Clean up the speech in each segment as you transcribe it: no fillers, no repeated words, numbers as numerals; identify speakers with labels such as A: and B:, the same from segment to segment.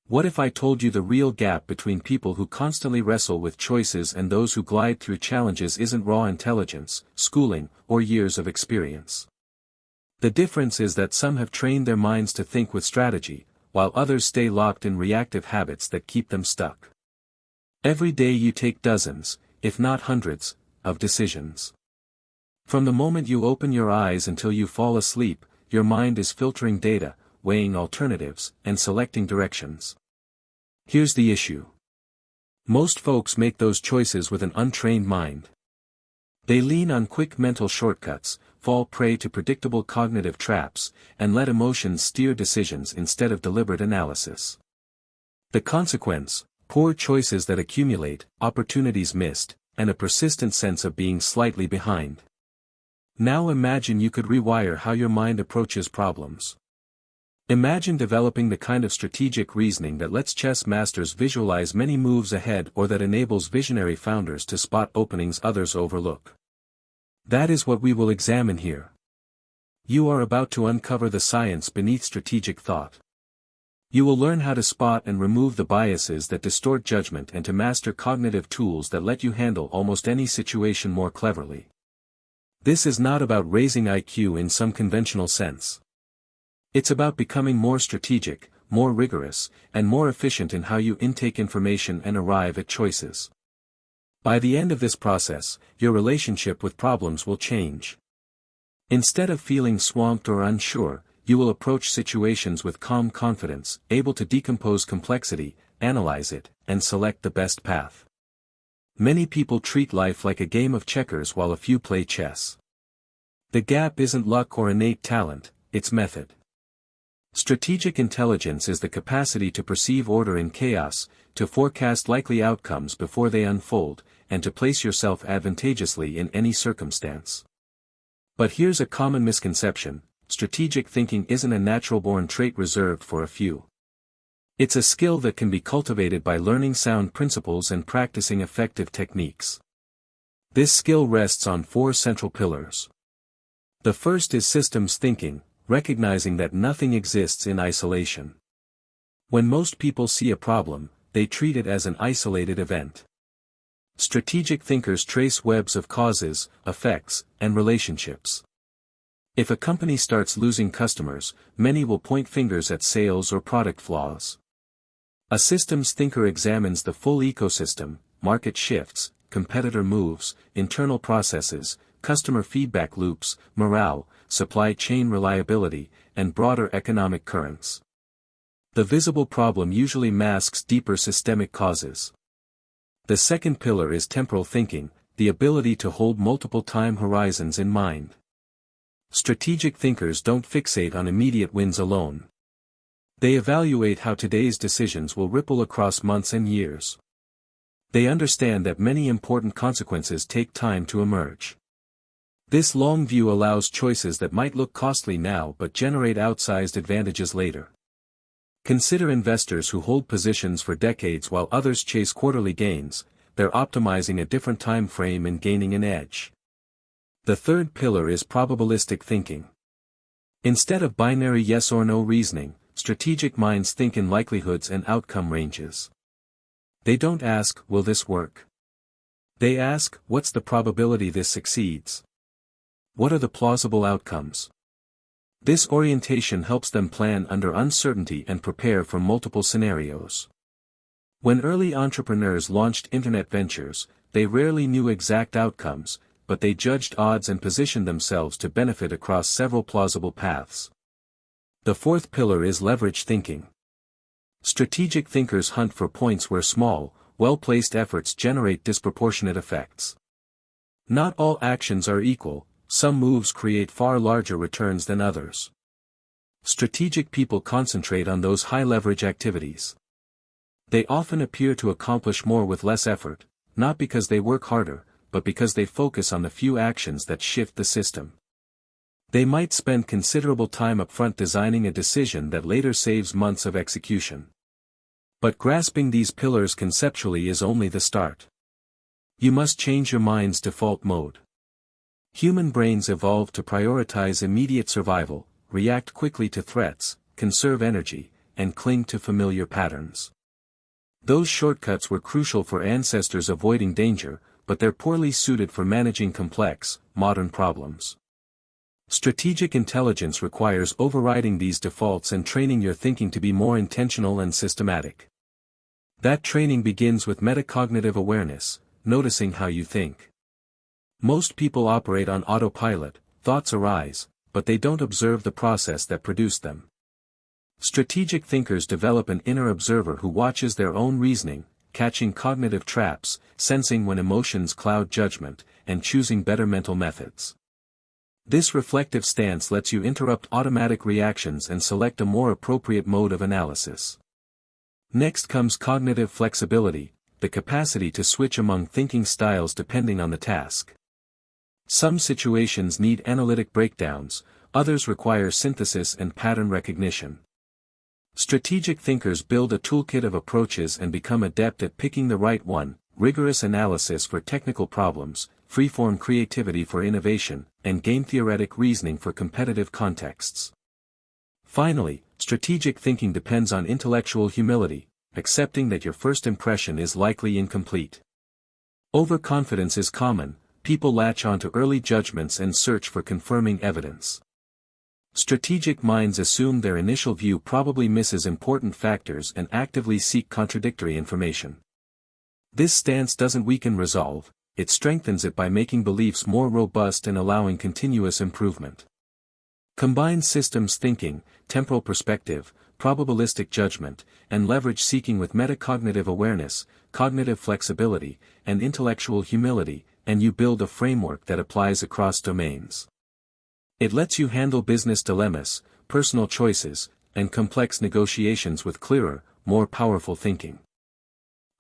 A: What if I told you the real gap between people who constantly wrestle with choices and those who glide through challenges isn't raw intelligence, schooling, or years of experience? The difference is that some have trained their minds to think with strategy, while others stay locked in reactive habits that keep them stuck. Every day you take dozens, if not hundreds, of decisions. From the moment you open your eyes until you fall asleep, your mind is filtering data, weighing alternatives, and selecting directions. Here's the issue. Most folks make those choices with an untrained mind. They lean on quick mental shortcuts, fall prey to predictable cognitive traps, and let emotions steer decisions instead of deliberate analysis. The consequence: poor choices that accumulate, opportunities missed, and a persistent sense of being slightly behind. Now imagine you could rewire how your mind approaches problems. Imagine developing the kind of strategic reasoning that lets chess masters visualize many moves ahead or that enables visionary founders to spot openings others overlook. That is what we will examine here. You are about to uncover the science beneath strategic thought. You will learn how to spot and remove the biases that distort judgment and to master cognitive tools that let you handle almost any situation more cleverly. This is not about raising IQ in some conventional sense. It's about becoming more strategic, more rigorous, and more efficient in how you intake information and arrive at choices. By the end of this process, your relationship with problems will change. Instead of feeling swamped or unsure, you will approach situations with calm confidence, able to decompose complexity, analyze it, and select the best path. Many people treat life like a game of checkers while a few play chess. The gap isn't luck or innate talent, it's method. Strategic intelligence is the capacity to perceive order in chaos, to forecast likely outcomes before they unfold, and to place yourself advantageously in any circumstance. But here's a common misconception: strategic thinking isn't a natural-born trait reserved for a few. It's a skill that can be cultivated by learning sound principles and practicing effective techniques. This skill rests on 4 central pillars. The first is systems thinking, recognizing that nothing exists in isolation. When most people see a problem, they treat it as an isolated event. Strategic thinkers trace webs of causes, effects, and relationships. If a company starts losing customers, many will point fingers at sales or product flaws. A systems thinker examines the full ecosystem: market shifts, competitor moves, internal processes, customer feedback loops, morale, supply chain reliability, and broader economic currents. The visible problem usually masks deeper systemic causes. The second pillar is temporal thinking, the ability to hold multiple time horizons in mind. Strategic thinkers don't fixate on immediate wins alone. They evaluate how today's decisions will ripple across months and years. They understand that many important consequences take time to emerge. This long view allows choices that might look costly now but generate outsized advantages later. Consider investors who hold positions for decades while others chase quarterly gains. They're optimizing a different time frame and gaining an edge. The third pillar is probabilistic thinking. Instead of binary yes or no reasoning, strategic minds think in likelihoods and outcome ranges. They don't ask, will this work? They ask, what's the probability this succeeds? What are the plausible outcomes? This orientation helps them plan under uncertainty and prepare for multiple scenarios. When early entrepreneurs launched internet ventures, they rarely knew exact outcomes, but they judged odds and positioned themselves to benefit across several plausible paths. The fourth pillar is leverage thinking. Strategic thinkers hunt for points where small, well-placed efforts generate disproportionate effects. Not all actions are equal. Some moves create far larger returns than others. Strategic people concentrate on those high-leverage activities. They often appear to accomplish more with less effort, not because they work harder, but because they focus on the few actions that shift the system. They might spend considerable time upfront designing a decision that later saves months of execution. But grasping these pillars conceptually is only the start. You must change your mind's default mode. Human brains evolved to prioritize immediate survival, react quickly to threats, conserve energy, and cling to familiar patterns. Those shortcuts were crucial for ancestors avoiding danger, but they're poorly suited for managing complex, modern problems. Strategic intelligence requires overriding these defaults and training your thinking to be more intentional and systematic. That training begins with metacognitive awareness, noticing how you think. Most people operate on autopilot, thoughts arise, but they don't observe the process that produced them. Strategic thinkers develop an inner observer who watches their own reasoning, catching cognitive traps, sensing when emotions cloud judgment, and choosing better mental methods. This reflective stance lets you interrupt automatic reactions and select a more appropriate mode of analysis. Next comes cognitive flexibility, the capacity to switch among thinking styles depending on the task. Some situations need analytic breakdowns, others require synthesis and pattern recognition. Strategic thinkers build a toolkit of approaches and become adept at picking the right one: rigorous analysis for technical problems, freeform creativity for innovation, and game-theoretic reasoning for competitive contexts. Finally, strategic thinking depends on intellectual humility, accepting that your first impression is likely incomplete. Overconfidence is common, people latch onto early judgments and search for confirming evidence. Strategic minds assume their initial view probably misses important factors and actively seek contradictory information. This stance doesn't weaken resolve, it strengthens it by making beliefs more robust and allowing continuous improvement. Combine systems thinking, temporal perspective, probabilistic judgment, and leverage seeking with metacognitive awareness, cognitive flexibility, and intellectual humility, and you build a framework that applies across domains. It lets you handle business dilemmas, personal choices, and complex negotiations with clearer, more powerful thinking.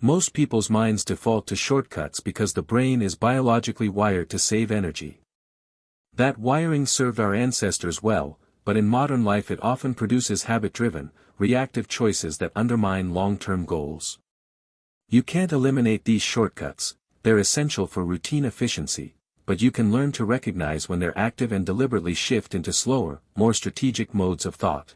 A: Most people's minds default to shortcuts because the brain is biologically wired to save energy. That wiring served our ancestors well, but in modern life it often produces habit-driven, reactive choices that undermine long-term goals. You can't eliminate these shortcuts, they're essential for routine efficiency, but you can learn to recognize when they're active and deliberately shift into slower, more strategic modes of thought.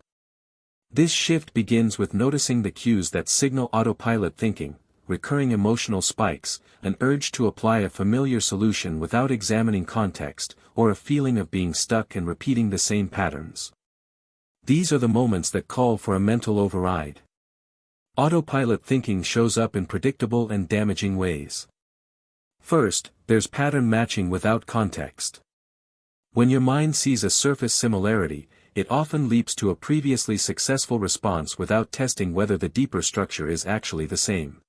A: This shift begins with noticing the cues that signal autopilot thinking: recurring emotional spikes, an urge to apply a familiar solution without examining context, or a feeling of being stuck and repeating the same patterns. These are the moments that call for a mental override. Autopilot thinking shows up in predictable and damaging ways. First, there's pattern matching without context. When your mind sees a surface similarity, it often leaps to a previously successful response without testing whether the deeper structure is actually the same.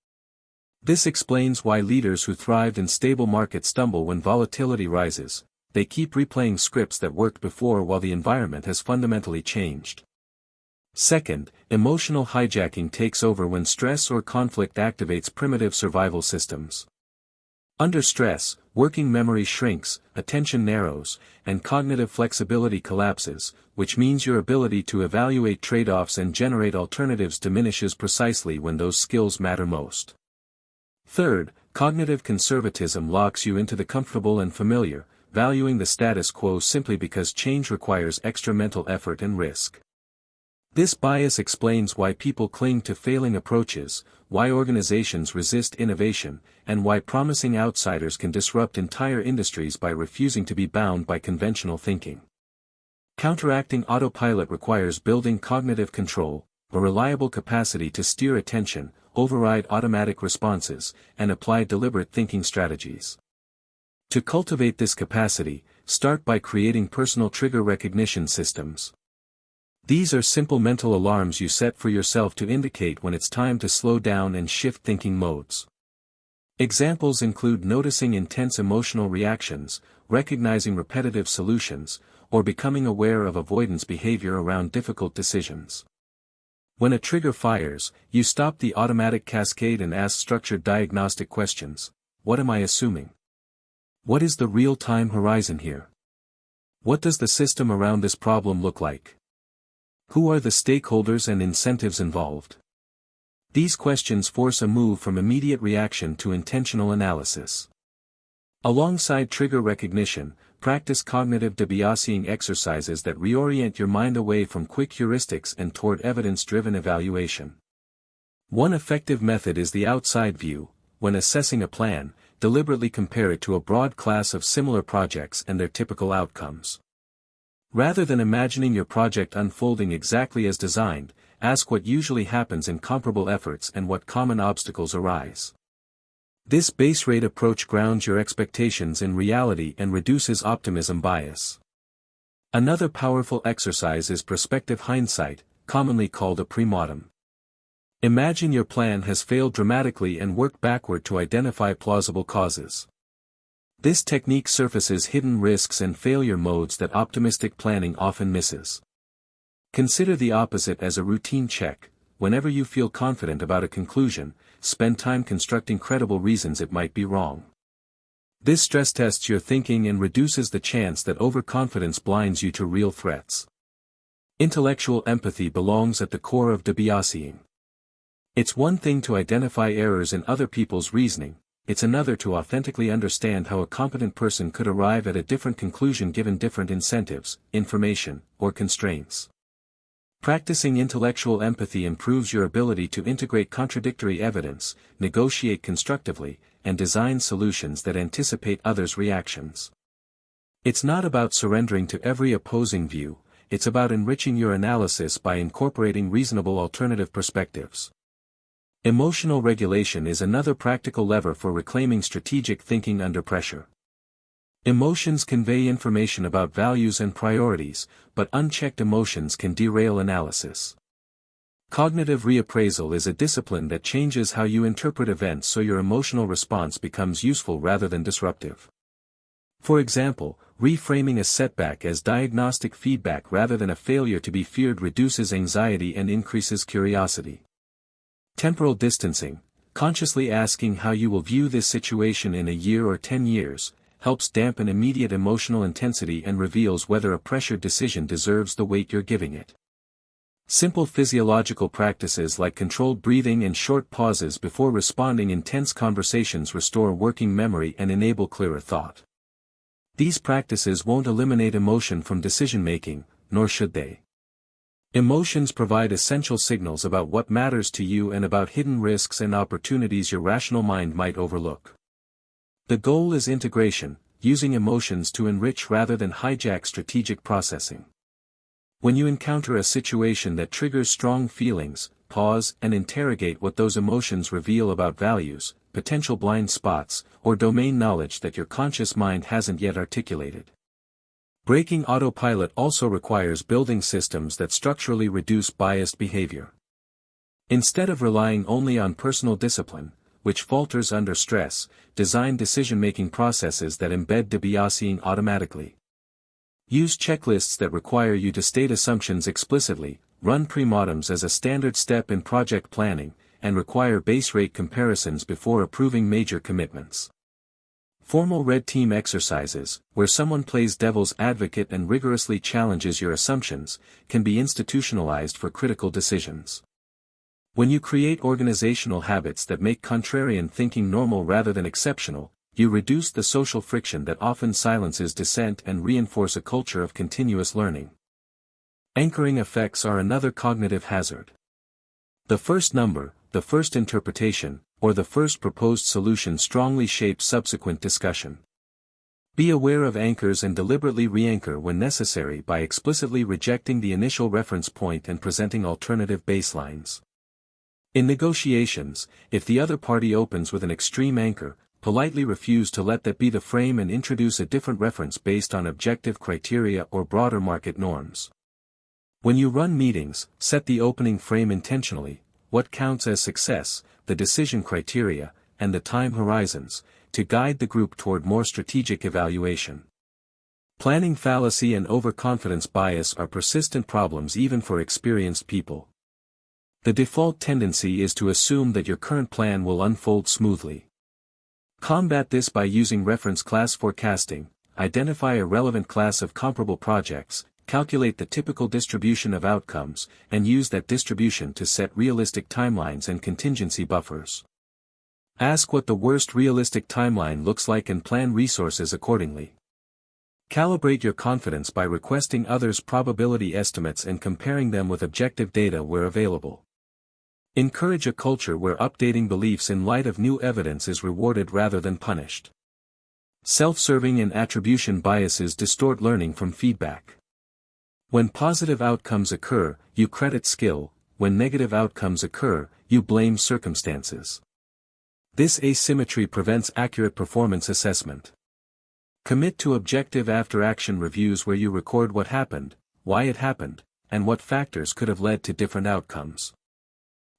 A: This explains why leaders who thrived in stable markets stumble when volatility rises. They keep replaying scripts that worked before while the environment has fundamentally changed. Second, emotional hijacking takes over when stress or conflict activates primitive survival systems. Under stress, working memory shrinks, attention narrows, and cognitive flexibility collapses, which means your ability to evaluate trade-offs and generate alternatives diminishes precisely when those skills matter most. Third, cognitive conservatism locks you into the comfortable and familiar, valuing the status quo simply because change requires extra mental effort and risk. This bias explains why people cling to failing approaches, why organizations resist innovation, and why promising outsiders can disrupt entire industries by refusing to be bound by conventional thinking. Counteracting autopilot requires building cognitive control, a reliable capacity to steer attention, override automatic responses, and apply deliberate thinking strategies. To cultivate this capacity, start by creating personal trigger recognition systems. These are simple mental alarms you set for yourself to indicate when it's time to slow down and shift thinking modes. Examples include noticing intense emotional reactions, recognizing repetitive solutions, or becoming aware of avoidance behavior around difficult decisions. When a trigger fires, you stop the automatic cascade and ask structured diagnostic questions. What am I assuming? What is the real-time horizon here? What does the system around this problem look like? Who are the stakeholders and incentives involved? These questions force a move from immediate reaction to intentional analysis. Alongside trigger recognition, practice cognitive debiasing exercises that reorient your mind away from quick heuristics and toward evidence-driven evaluation. One effective method is the outside view. When assessing a plan, deliberately compare it to a broad class of similar projects and their typical outcomes. Rather than imagining your project unfolding exactly as designed, ask what usually happens in comparable efforts and what common obstacles arise. This base rate approach grounds your expectations in reality and reduces optimism bias. Another powerful exercise is prospective hindsight, commonly called a premortem. Imagine your plan has failed dramatically and work backward to identify plausible causes. This technique surfaces hidden risks and failure modes that optimistic planning often misses. Consider the opposite as a routine check. Whenever you feel confident about a conclusion, spend time constructing credible reasons it might be wrong. This stress tests your thinking and reduces the chance that overconfidence blinds you to real threats. Intellectual empathy belongs at the core of debiasing. It's one thing to identify errors in other people's reasoning, it's another to authentically understand how a competent person could arrive at a different conclusion given different incentives, information, or constraints. Practicing intellectual empathy improves your ability to integrate contradictory evidence, negotiate constructively, and design solutions that anticipate others' reactions. It's not about surrendering to every opposing view, it's about enriching your analysis by incorporating reasonable alternative perspectives. Emotional regulation is another practical lever for reclaiming strategic thinking under pressure. Emotions convey information about values and priorities, but unchecked emotions can derail analysis. Cognitive reappraisal is a discipline that changes how you interpret events so your emotional response becomes useful rather than disruptive. For example, reframing a setback as diagnostic feedback rather than a failure to be feared reduces anxiety and increases curiosity. Temporal distancing, consciously asking how you will view this situation in a year or 10 years, helps dampen immediate emotional intensity and reveals whether a pressured decision deserves the weight you're giving it. Simple physiological practices like controlled breathing and short pauses before responding in tense conversations restore working memory and enable clearer thought. These practices won't eliminate emotion from decision-making, nor should they. Emotions provide essential signals about what matters to you and about hidden risks and opportunities your rational mind might overlook. The goal is integration, using emotions to enrich rather than hijack strategic processing. When you encounter a situation that triggers strong feelings, pause and interrogate what those emotions reveal about values, potential blind spots, or domain knowledge that your conscious mind hasn't yet articulated. Breaking autopilot also requires building systems that structurally reduce biased behavior. Instead of relying only on personal discipline, which falters under stress, design decision-making processes that embed debiasing automatically. Use checklists that require you to state assumptions explicitly, run premortems as a standard step in project planning, and require base rate comparisons before approving major commitments. Formal red team exercises, where someone plays devil's advocate and rigorously challenges your assumptions, can be institutionalized for critical decisions. When you create organizational habits that make contrarian thinking normal rather than exceptional, you reduce the social friction that often silences dissent and reinforce a culture of continuous learning. Anchoring effects are another cognitive hazard. The first number, the first interpretation, or the first proposed solution strongly shapes subsequent discussion. Be aware of anchors and deliberately re-anchor when necessary by explicitly rejecting the initial reference point and presenting alternative baselines. In negotiations, if the other party opens with an extreme anchor, politely refuse to let that be the frame and introduce a different reference based on objective criteria or broader market norms. When you run meetings, set the opening frame intentionally, what counts as success, the decision criteria, and the time horizons, to guide the group toward more strategic evaluation. Planning fallacy and overconfidence bias are persistent problems even for experienced people. The default tendency is to assume that your current plan will unfold smoothly. Combat this by using reference class forecasting, identify a relevant class of comparable projects, calculate the typical distribution of outcomes, and use that distribution to set realistic timelines and contingency buffers. Ask what the worst realistic timeline looks like and plan resources accordingly. Calibrate your confidence by requesting others' probability estimates and comparing them with objective data where available. Encourage a culture where updating beliefs in light of new evidence is rewarded rather than punished. Self-serving and attribution biases distort learning from feedback. When positive outcomes occur, you credit skill; when negative outcomes occur, you blame circumstances. This asymmetry prevents accurate performance assessment. Commit to objective after-action reviews where you record what happened, why it happened, and what factors could have led to different outcomes.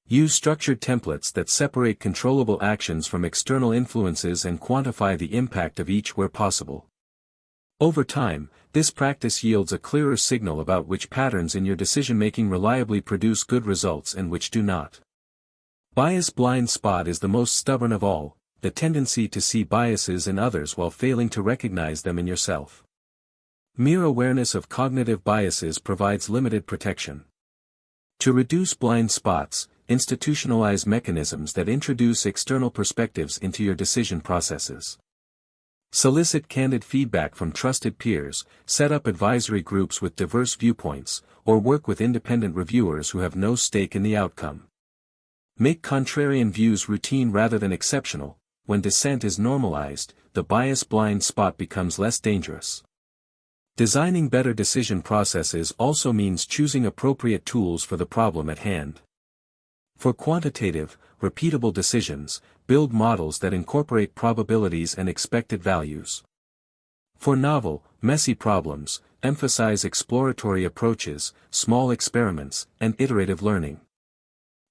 A: Use structured templates that separate controllable actions from external influences and quantify the impact of each where possible. Over time, this practice yields a clearer signal about which patterns in your decision-making reliably produce good results and which do not. Bias blind spot is the most stubborn of all, the tendency to see biases in others while failing to recognize them in yourself. Mere awareness of cognitive biases provides limited protection. To reduce blind spots, institutionalize mechanisms that introduce external perspectives into your decision processes. Solicit candid feedback from trusted peers, set up advisory groups with diverse viewpoints, or work with independent reviewers who have no stake in the outcome. Make contrarian views routine rather than exceptional. When dissent is normalized, the bias blind spot becomes less dangerous. Designing better decision processes also means choosing appropriate tools for the problem at hand. For quantitative, repeatable decisions, build models that incorporate probabilities and expected values. For novel, messy problems, emphasize exploratory approaches, small experiments, and iterative learning.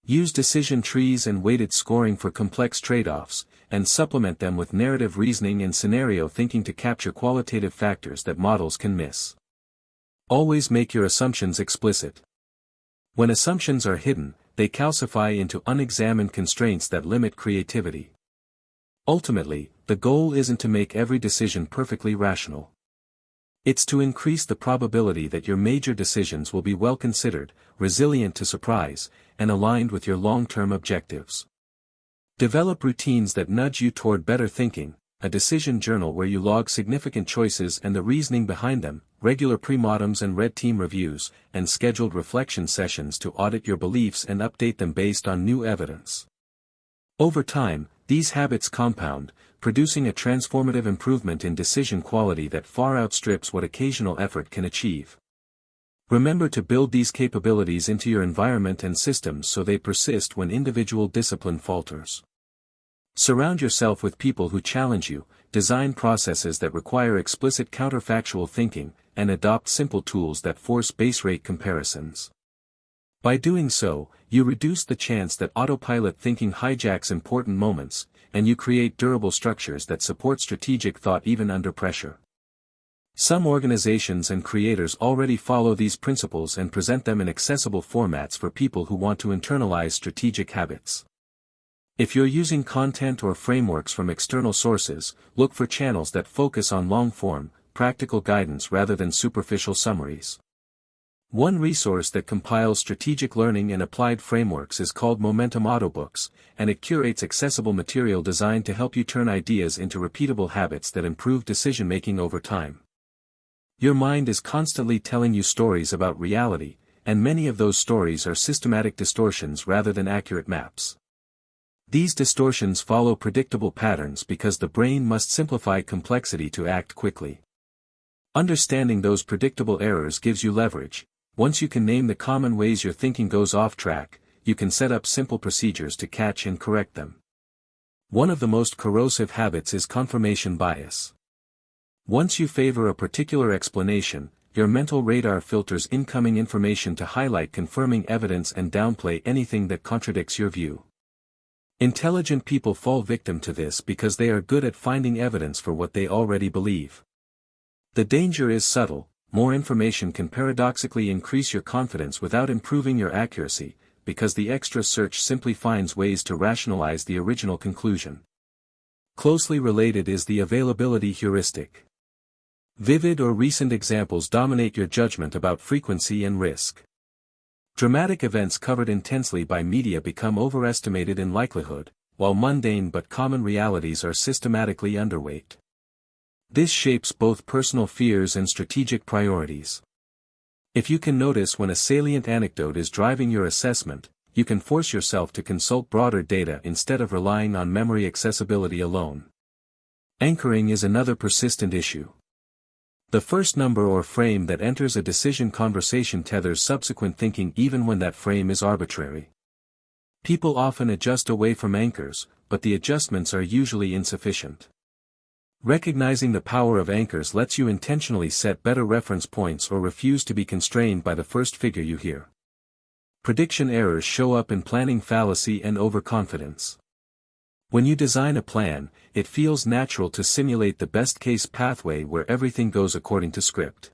A: Use decision trees and weighted scoring for complex trade-offs, and supplement them with narrative reasoning and scenario thinking to capture qualitative factors that models can miss. Always make your assumptions explicit. When assumptions are hidden, they calcify into unexamined constraints that limit creativity. Ultimately, the goal isn't to make every decision perfectly rational. It's to increase the probability that your major decisions will be well considered, resilient to surprise, and aligned with your long-term objectives. Develop routines that nudge you toward better thinking, a decision journal where you log significant choices and the reasoning behind them, regular pre-mortems and red team reviews, and scheduled reflection sessions to audit your beliefs and update them based on new evidence. Over time, these habits compound, producing a transformative improvement in decision quality that far outstrips what occasional effort can achieve. Remember to build these capabilities into your environment and systems so they persist when individual discipline falters. Surround yourself with people who challenge you, design processes that require explicit counterfactual thinking, and adopt simple tools that force base rate comparisons. By doing so, you reduce the chance that autopilot thinking hijacks important moments, and you create durable structures that support strategic thought even under pressure. Some organizations and creators already follow these principles and present them in accessible formats for people who want to internalize strategic habits. If you're using content or frameworks from external sources, look for channels that focus on long-form, practical guidance rather than superficial summaries. One resource that compiles strategic learning and applied frameworks is called Momentum Audiobooks, and it curates accessible material designed to help you turn ideas into repeatable habits that improve decision-making over time. Your mind is constantly telling you stories about reality, and many of those stories are systematic distortions rather than accurate maps. These distortions follow predictable patterns because the brain must simplify complexity to act quickly. Understanding those predictable errors gives you leverage. Once you can name the common ways your thinking goes off track, you can set up simple procedures to catch and correct them. One of the most corrosive habits is confirmation bias. Once you favor a particular explanation, your mental radar filters incoming information to highlight confirming evidence and downplay anything that contradicts your view. Intelligent people fall victim to this because they are good at finding evidence for what they already believe. The danger is subtle. More information can paradoxically increase your confidence without improving your accuracy, because the extra search simply finds ways to rationalize the original conclusion. Closely related is the availability heuristic. Vivid or recent examples dominate your judgment about frequency and risk. Dramatic events covered intensely by media become overestimated in likelihood, while mundane but common realities are systematically underweight. This shapes both personal fears and strategic priorities. If you can notice when a salient anecdote is driving your assessment, you can force yourself to consult broader data instead of relying on memory accessibility alone. Anchoring is another persistent issue. The first number or frame that enters a decision conversation tethers subsequent thinking even when that frame is arbitrary. People often adjust away from anchors, but the adjustments are usually insufficient. Recognizing the power of anchors lets you intentionally set better reference points or refuse to be constrained by the first figure you hear. Prediction errors show up in planning fallacy and overconfidence. When you design a plan, it feels natural to simulate the best-case pathway where everything goes according to script.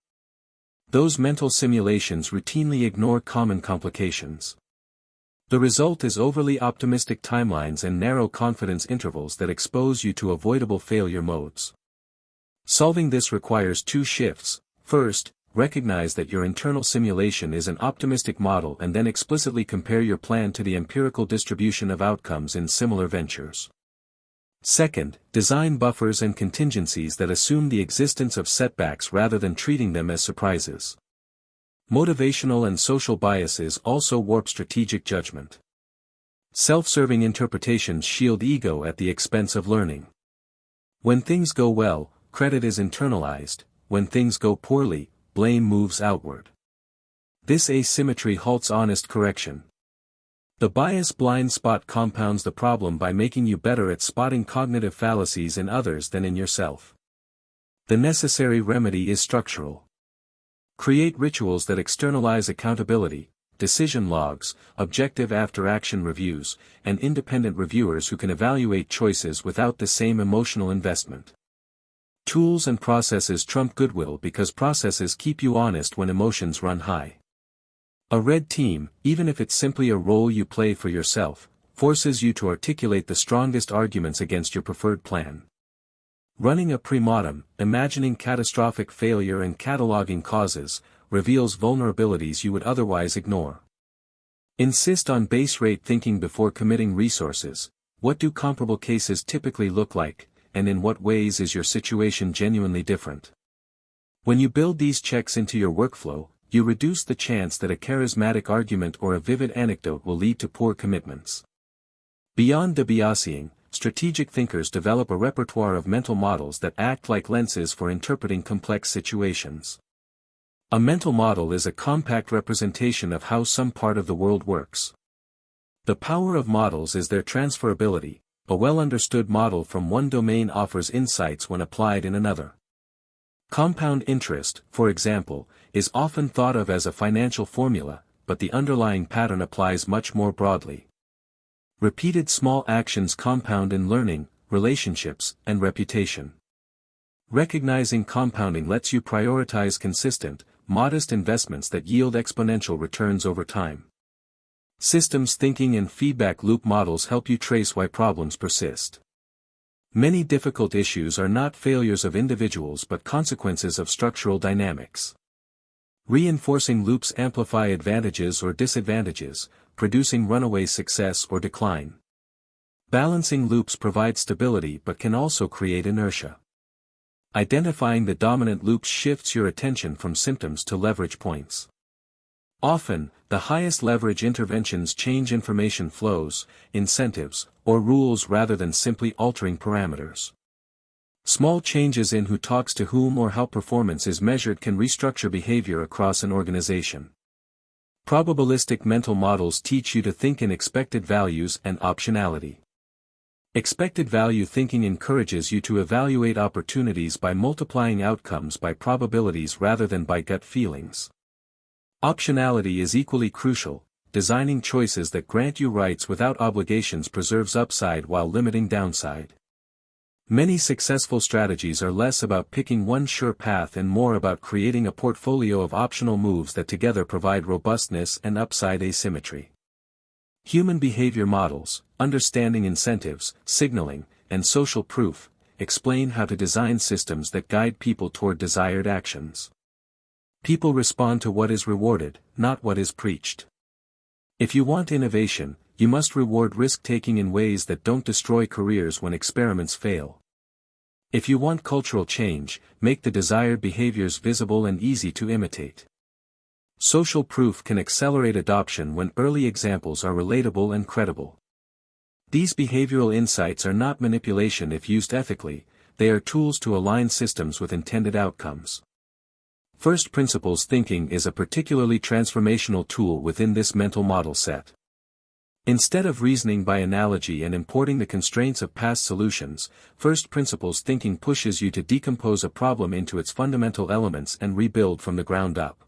A: Those mental simulations routinely ignore common complications. The result is overly optimistic timelines and narrow confidence intervals that expose you to avoidable failure modes. Solving this requires two shifts. First, recognize that your internal simulation is an optimistic model and then explicitly compare your plan to the empirical distribution of outcomes in similar ventures. Second, design buffers and contingencies that assume the existence of setbacks rather than treating them as surprises. Motivational and social biases also warp strategic judgment. Self-serving interpretations shield ego at the expense of learning. When things go well, credit is internalized; when things go poorly, blame moves outward. This asymmetry halts honest correction. The bias blind spot compounds the problem by making you better at spotting cognitive fallacies in others than in yourself. The necessary remedy is structural. Create rituals that externalize accountability, decision logs, objective after-action reviews, and independent reviewers who can evaluate choices without the same emotional investment. Tools and processes trump goodwill because processes keep you honest when emotions run high. A red team, even if it's simply a role you play for yourself, forces you to articulate the strongest arguments against your preferred plan. Running a premortem, imagining catastrophic failure and cataloging causes, reveals vulnerabilities you would otherwise ignore. Insist on base rate thinking before committing resources. What do comparable cases typically look like, and in what ways is your situation genuinely different? When you build these checks into your workflow, you reduce the chance that a charismatic argument or a vivid anecdote will lead to poor commitments. Beyond debiasing, strategic thinkers develop a repertoire of mental models that act like lenses for interpreting complex situations. A mental model is a compact representation of how some part of the world works. The power of models is their transferability. A well-understood model from one domain offers insights when applied in another. Compound interest, for example, is often thought of as a financial formula, but the underlying pattern applies much more broadly. Repeated small actions compound in learning, relationships, and reputation. Recognizing compounding lets you prioritize consistent, modest investments that yield exponential returns over time. Systems thinking and feedback loop models help you trace why problems persist. Many difficult issues are not failures of individuals but consequences of structural dynamics. Reinforcing loops amplify advantages or disadvantages, producing runaway success or decline. Balancing loops provide stability but can also create inertia. Identifying the dominant loops shifts your attention from symptoms to leverage points. Often, the highest leverage interventions change information flows, incentives, or rules rather than simply altering parameters. Small changes in who talks to whom or how performance is measured can restructure behavior across an organization. Probabilistic mental models teach you to think in expected values and optionality. Expected value thinking encourages you to evaluate opportunities by multiplying outcomes by probabilities rather than by gut feelings. Optionality is equally crucial. Designing choices that grant you rights without obligations preserves upside while limiting downside. Many successful strategies are less about picking one sure path and more about creating a portfolio of optional moves that together provide robustness and upside asymmetry. Human behavior models, understanding incentives, signaling, and social proof, explain how to design systems that guide people toward desired actions. People respond to what is rewarded, not what is preached. If you want innovation, you must reward risk-taking in ways that don't destroy careers when experiments fail. If you want cultural change, make the desired behaviors visible and easy to imitate. Social proof can accelerate adoption when early examples are relatable and credible. These behavioral insights are not manipulation if used ethically, they are tools to align systems with intended outcomes. First principles thinking is a particularly transformational tool within this mental model set. Instead of reasoning by analogy and importing the constraints of past solutions, first principles thinking pushes you to decompose a problem into its fundamental elements and rebuild from the ground up.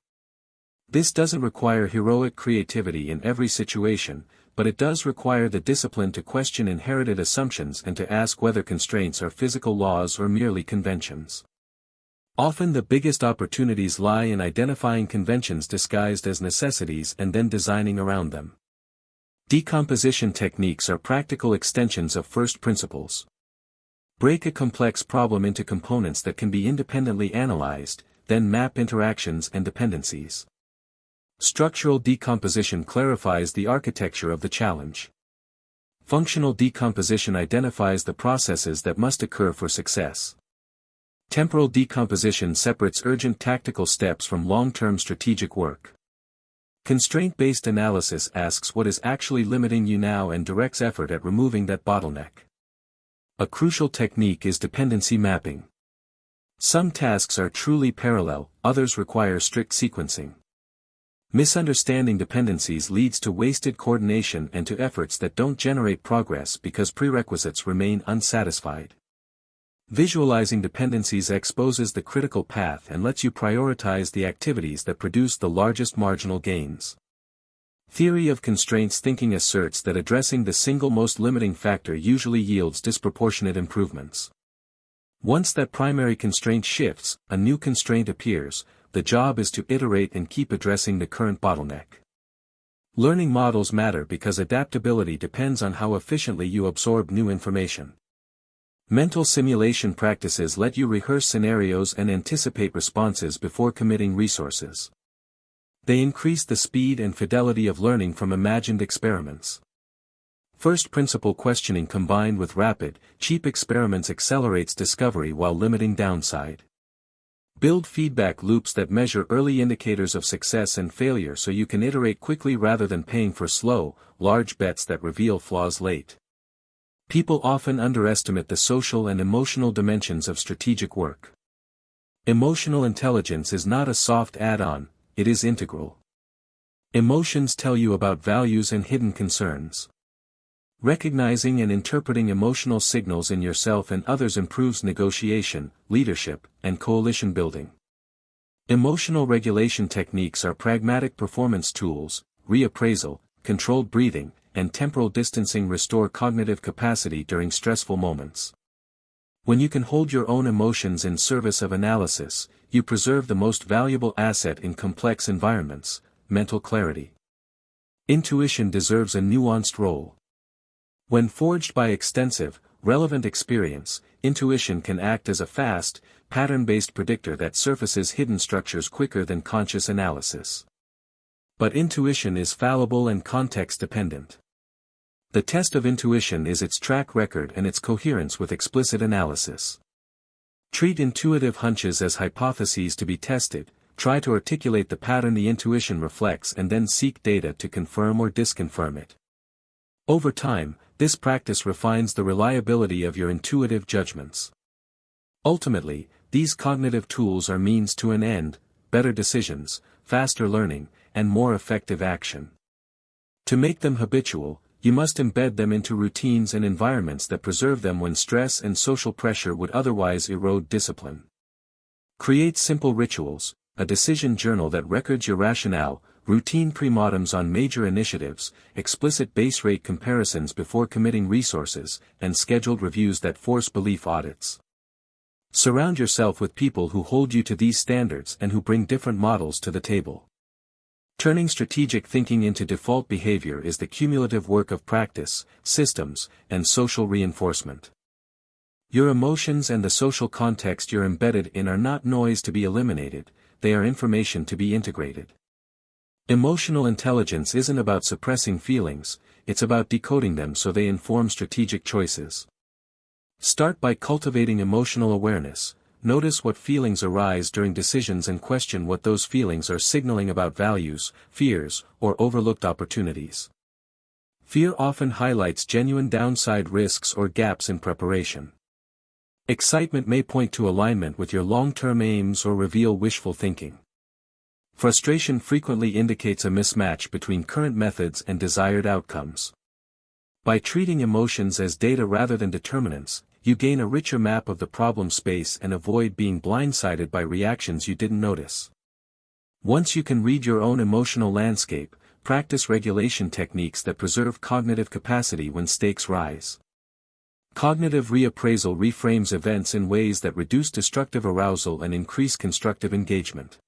A: This doesn't require heroic creativity in every situation, but it does require the discipline to question inherited assumptions and to ask whether constraints are physical laws or merely conventions. Often the biggest opportunities lie in identifying conventions disguised as necessities and then designing around them. Decomposition techniques are practical extensions of first principles. Break a complex problem into components that can be independently analyzed, then map interactions and dependencies. Structural decomposition clarifies the architecture of the challenge. Functional decomposition identifies the processes that must occur for success. Temporal decomposition separates urgent tactical steps from long-term strategic work. Constraint-based analysis asks what is actually limiting you now and directs effort at removing that bottleneck. A crucial technique is dependency mapping. Some tasks are truly parallel, others require strict sequencing. Misunderstanding dependencies leads to wasted coordination and to efforts that don't generate progress because prerequisites remain unsatisfied. Visualizing dependencies exposes the critical path and lets you prioritize the activities that produce the largest marginal gains. Theory of constraints thinking asserts that addressing the single most limiting factor usually yields disproportionate improvements. Once that primary constraint shifts, a new constraint appears. The job is to iterate and keep addressing the current bottleneck. Learning models matter because adaptability depends on how efficiently you absorb new information. Mental simulation practices let you rehearse scenarios and anticipate responses before committing resources. They increase the speed and fidelity of learning from imagined experiments. First principle questioning combined with rapid, cheap experiments accelerates discovery while limiting downside. Build feedback loops that measure early indicators of success and failure so you can iterate quickly rather than paying for slow, large bets that reveal flaws late. People often underestimate the social and emotional dimensions of strategic work. Emotional intelligence is not a soft add-on, it is integral. Emotions tell you about values and hidden concerns. Recognizing and interpreting emotional signals in yourself and others improves negotiation, leadership, and coalition building. Emotional regulation techniques are pragmatic performance tools. Reappraisal, controlled breathing, and temporal distancing restore cognitive capacity during stressful moments. When you can hold your own emotions in service of analysis, you preserve the most valuable asset in complex environments: mental clarity. Intuition deserves a nuanced role. When forged by extensive, relevant experience, intuition can act as a fast, pattern-based predictor that surfaces hidden structures quicker than conscious analysis. But intuition is fallible and context-dependent. The test of intuition is its track record and its coherence with explicit analysis. Treat intuitive hunches as hypotheses to be tested, try to articulate the pattern the intuition reflects and then seek data to confirm or disconfirm it. Over time, this practice refines the reliability of your intuitive judgments. Ultimately, these cognitive tools are means to an end: better decisions, faster learning, and more effective action. To make them habitual, you must embed them into routines and environments that preserve them when stress and social pressure would otherwise erode discipline. Create simple rituals: a decision journal that records your rationale, routine pre-mortems on major initiatives, explicit base rate comparisons before committing resources, and scheduled reviews that force belief audits. Surround yourself with people who hold you to these standards and who bring different models to the table. Turning strategic thinking into default behavior is the cumulative work of practice, systems, and social reinforcement. Your emotions and the social context you're embedded in are not noise to be eliminated, they are information to be integrated. Emotional intelligence isn't about suppressing feelings, it's about decoding them so they inform strategic choices. Start by cultivating emotional awareness. Notice what feelings arise during decisions and question what those feelings are signaling about values, fears, or overlooked opportunities. Fear often highlights genuine downside risks or gaps in preparation. Excitement may point to alignment with your long-term aims or reveal wishful thinking. Frustration frequently indicates a mismatch between current methods and desired outcomes. By treating emotions as data rather than determinants, you gain a richer map of the problem space and avoid being blindsided by reactions you didn't notice. Once you can read your own emotional landscape, practice regulation techniques that preserve cognitive capacity when stakes rise. Cognitive reappraisal reframes events in ways that reduce destructive arousal and increase constructive engagement.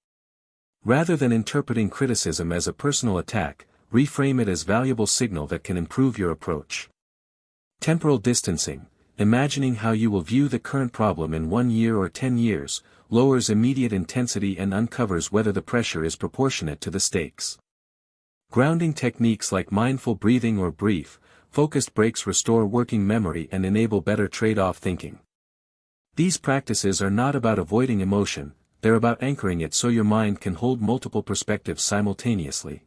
A: Rather than interpreting criticism as a personal attack, reframe it as valuable signal that can improve your approach. Temporal distancing, imagining how you will view the current problem in 1 year or 10 years, lowers immediate intensity and uncovers whether the pressure is proportionate to the stakes. Grounding techniques like mindful breathing or brief, focused breaks restore working memory and enable better trade-off thinking. These practices are not about avoiding emotion, they're about anchoring it so your mind can hold multiple perspectives simultaneously.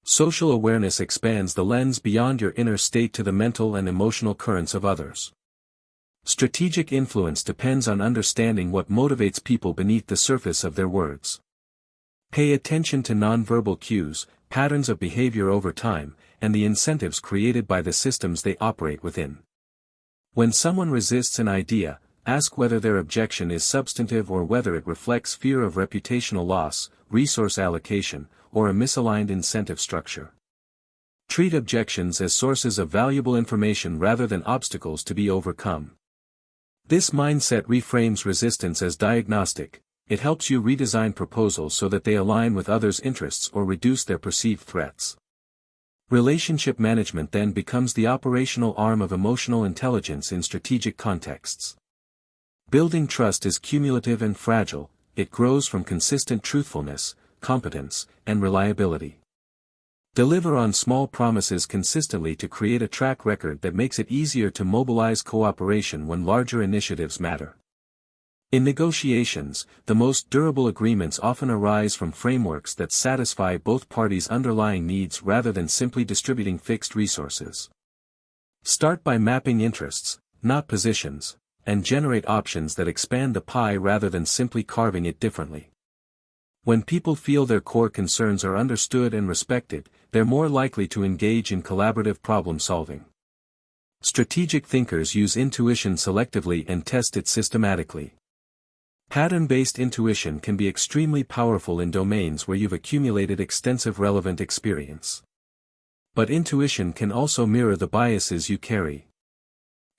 A: Social awareness expands the lens beyond your inner state to the mental and emotional currents of others. Strategic influence depends on understanding what motivates people beneath the surface of their words. Pay attention to nonverbal cues, patterns of behavior over time, and the incentives created by the systems they operate within. When someone resists an idea, ask whether their objection is substantive or whether it reflects fear of reputational loss, resource allocation, or a misaligned incentive structure. Treat objections as sources of valuable information rather than obstacles to be overcome. This mindset reframes resistance as diagnostic. It helps you redesign proposals so that they align with others' interests or reduce their perceived threats. Relationship management then becomes the operational arm of emotional intelligence in strategic contexts. Building trust is cumulative and fragile, it grows from consistent truthfulness, competence, and reliability. Deliver on small promises consistently to create a track record that makes it easier to mobilize cooperation when larger initiatives matter. In negotiations, the most durable agreements often arise from frameworks that satisfy both parties' underlying needs rather than simply distributing fixed resources. Start by mapping interests, not positions, and generate options that expand the pie rather than simply carving it differently. When people feel their core concerns are understood and respected, they're more likely to engage in collaborative problem solving. Strategic thinkers use intuition selectively and test it systematically. Pattern-based intuition can be extremely powerful in domains where you've accumulated extensive relevant experience. But intuition can also mirror the biases you carry.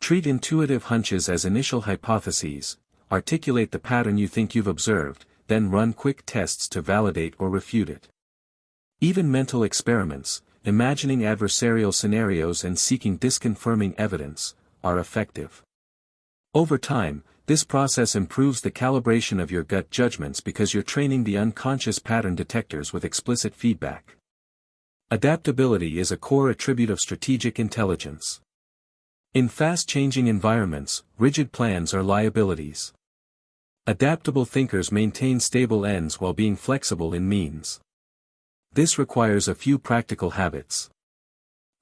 A: Treat intuitive hunches as initial hypotheses, articulate the pattern you think you've observed, then run quick tests to validate or refute it. Even mental experiments, imagining adversarial scenarios and seeking disconfirming evidence, are effective. Over time, this process improves the calibration of your gut judgments because you're training the unconscious pattern detectors with explicit feedback. Adaptability is a core attribute of strategic intelligence. In fast-changing environments, rigid plans are liabilities. Adaptable thinkers maintain stable ends while being flexible in means. This requires a few practical habits.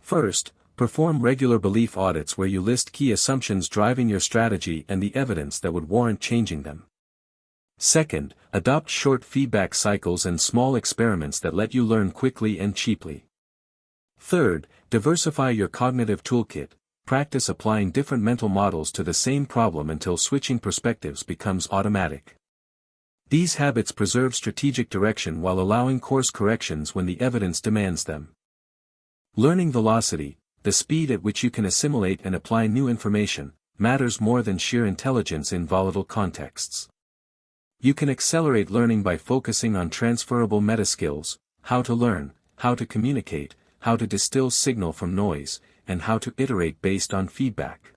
A: First, perform regular belief audits where you list key assumptions driving your strategy and the evidence that would warrant changing them. Second, adopt short feedback cycles and small experiments that let you learn quickly and cheaply. Third, diversify your cognitive toolkit. Practice applying different mental models to the same problem until switching perspectives becomes automatic. These habits preserve strategic direction while allowing course corrections when the evidence demands them. Learning velocity, the speed at which you can assimilate and apply new information, matters more than sheer intelligence in volatile contexts. You can accelerate learning by focusing on transferable metaskills, how to learn, how to communicate, how to distill signal from noise, and how to iterate based on feedback.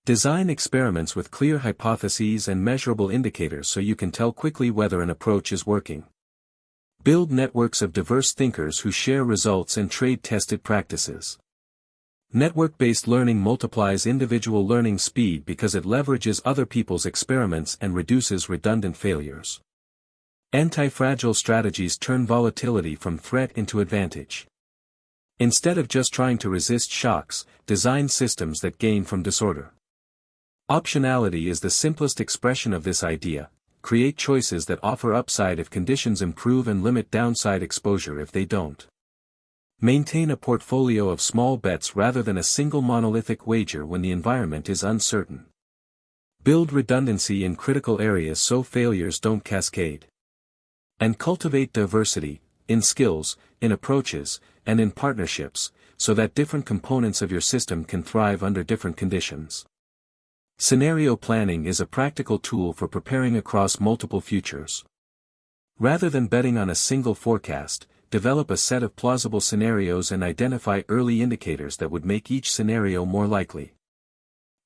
A: Design experiments with clear hypotheses and measurable indicators so you can tell quickly whether an approach is working. Build networks of diverse thinkers who share results and trade tested practices. Network-based learning multiplies individual learning speed because it leverages other people's experiments and reduces redundant failures. Anti-fragile strategies turn volatility from threat into advantage. Instead of just trying to resist shocks, design systems that gain from disorder. Optionality is the simplest expression of this idea. Create choices that offer upside if conditions improve and limit downside exposure if they don't. Maintain a portfolio of small bets rather than a single monolithic wager when the environment is uncertain. Build redundancy in critical areas so failures don't cascade. And cultivate diversity, in skills, in approaches, and in partnerships, so that different components of your system can thrive under different conditions. Scenario planning is a practical tool for preparing across multiple futures. Rather than betting on a single forecast, develop a set of plausible scenarios and identify early indicators that would make each scenario more likely.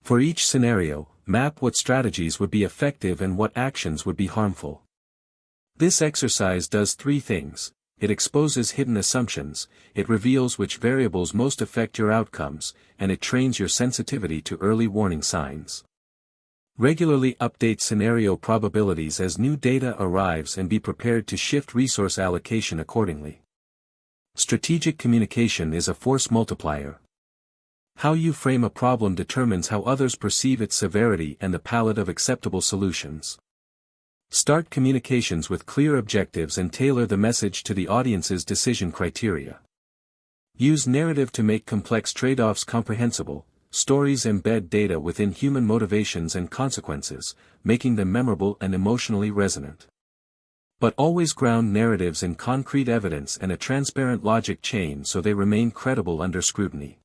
A: For each scenario, map what strategies would be effective and what actions would be harmful. This exercise does three things. It exposes hidden assumptions, it reveals which variables most affect your outcomes, and it trains your sensitivity to early warning signs. Regularly update scenario probabilities as new data arrives and be prepared to shift resource allocation accordingly. Strategic communication is a force multiplier. How you frame a problem determines how others perceive its severity and the palette of acceptable solutions. Start communications with clear objectives and tailor the message to the audience's decision criteria. Use narrative to make complex trade-offs comprehensible. Stories embed data within human motivations and consequences, making them memorable and emotionally resonant. But always ground narratives in concrete evidence and a transparent logic chain so they remain credible under scrutiny.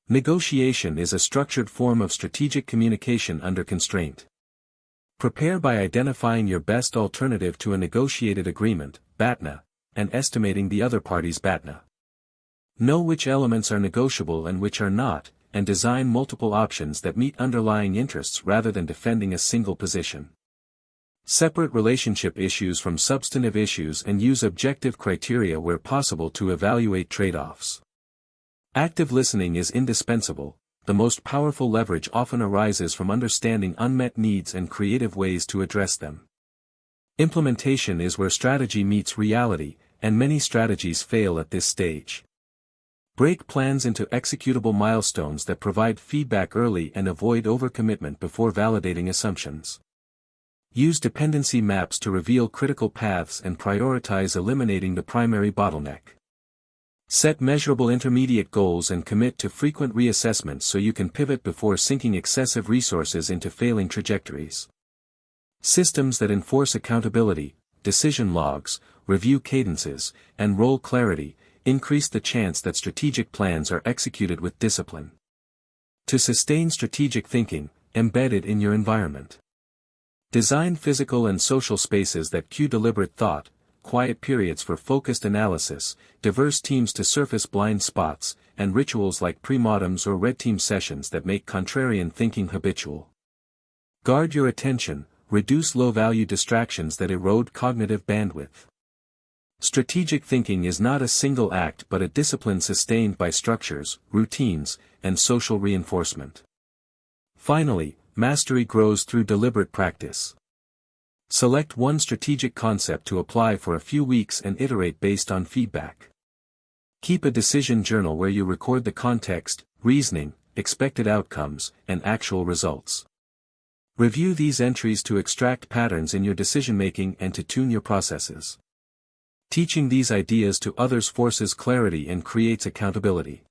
A: Negotiation is a structured form of strategic communication under constraint. Prepare by identifying your best alternative to a negotiated agreement, BATNA, and estimating the other party's BATNA. Know which elements are negotiable and which are not, and design multiple options that meet underlying interests rather than defending a single position. Separate relationship issues from substantive issues and use objective criteria where possible to evaluate trade-offs. Active listening is indispensable. The most powerful leverage often arises from understanding unmet needs and creative ways to address them. Implementation is where strategy meets reality, and many strategies fail at this stage. Break plans into executable milestones that provide feedback early and avoid overcommitment before validating assumptions. Use dependency maps to reveal critical paths and prioritize eliminating the primary bottleneck. Set measurable intermediate goals and commit to frequent reassessments so you can pivot before sinking excessive resources into failing trajectories. Systems that enforce accountability, decision logs, review cadences, and role clarity, increase the chance that strategic plans are executed with discipline. To sustain strategic thinking, embed it in your environment. Design physical and social spaces that cue deliberate thought, quiet periods for focused analysis, diverse teams to surface blind spots, and rituals like pre-mortems or red team sessions that make contrarian thinking habitual. Guard your attention, reduce low-value distractions that erode cognitive bandwidth. Strategic thinking is not a single act but a discipline sustained by structures, routines, and social reinforcement. Finally, mastery grows through deliberate practice. Select one strategic concept to apply for a few weeks and iterate based on feedback. Keep a decision journal where you record the context, reasoning, expected outcomes, and actual results. Review these entries to extract patterns in your decision-making and to tune your processes. Teaching these ideas to others forces clarity and creates accountability.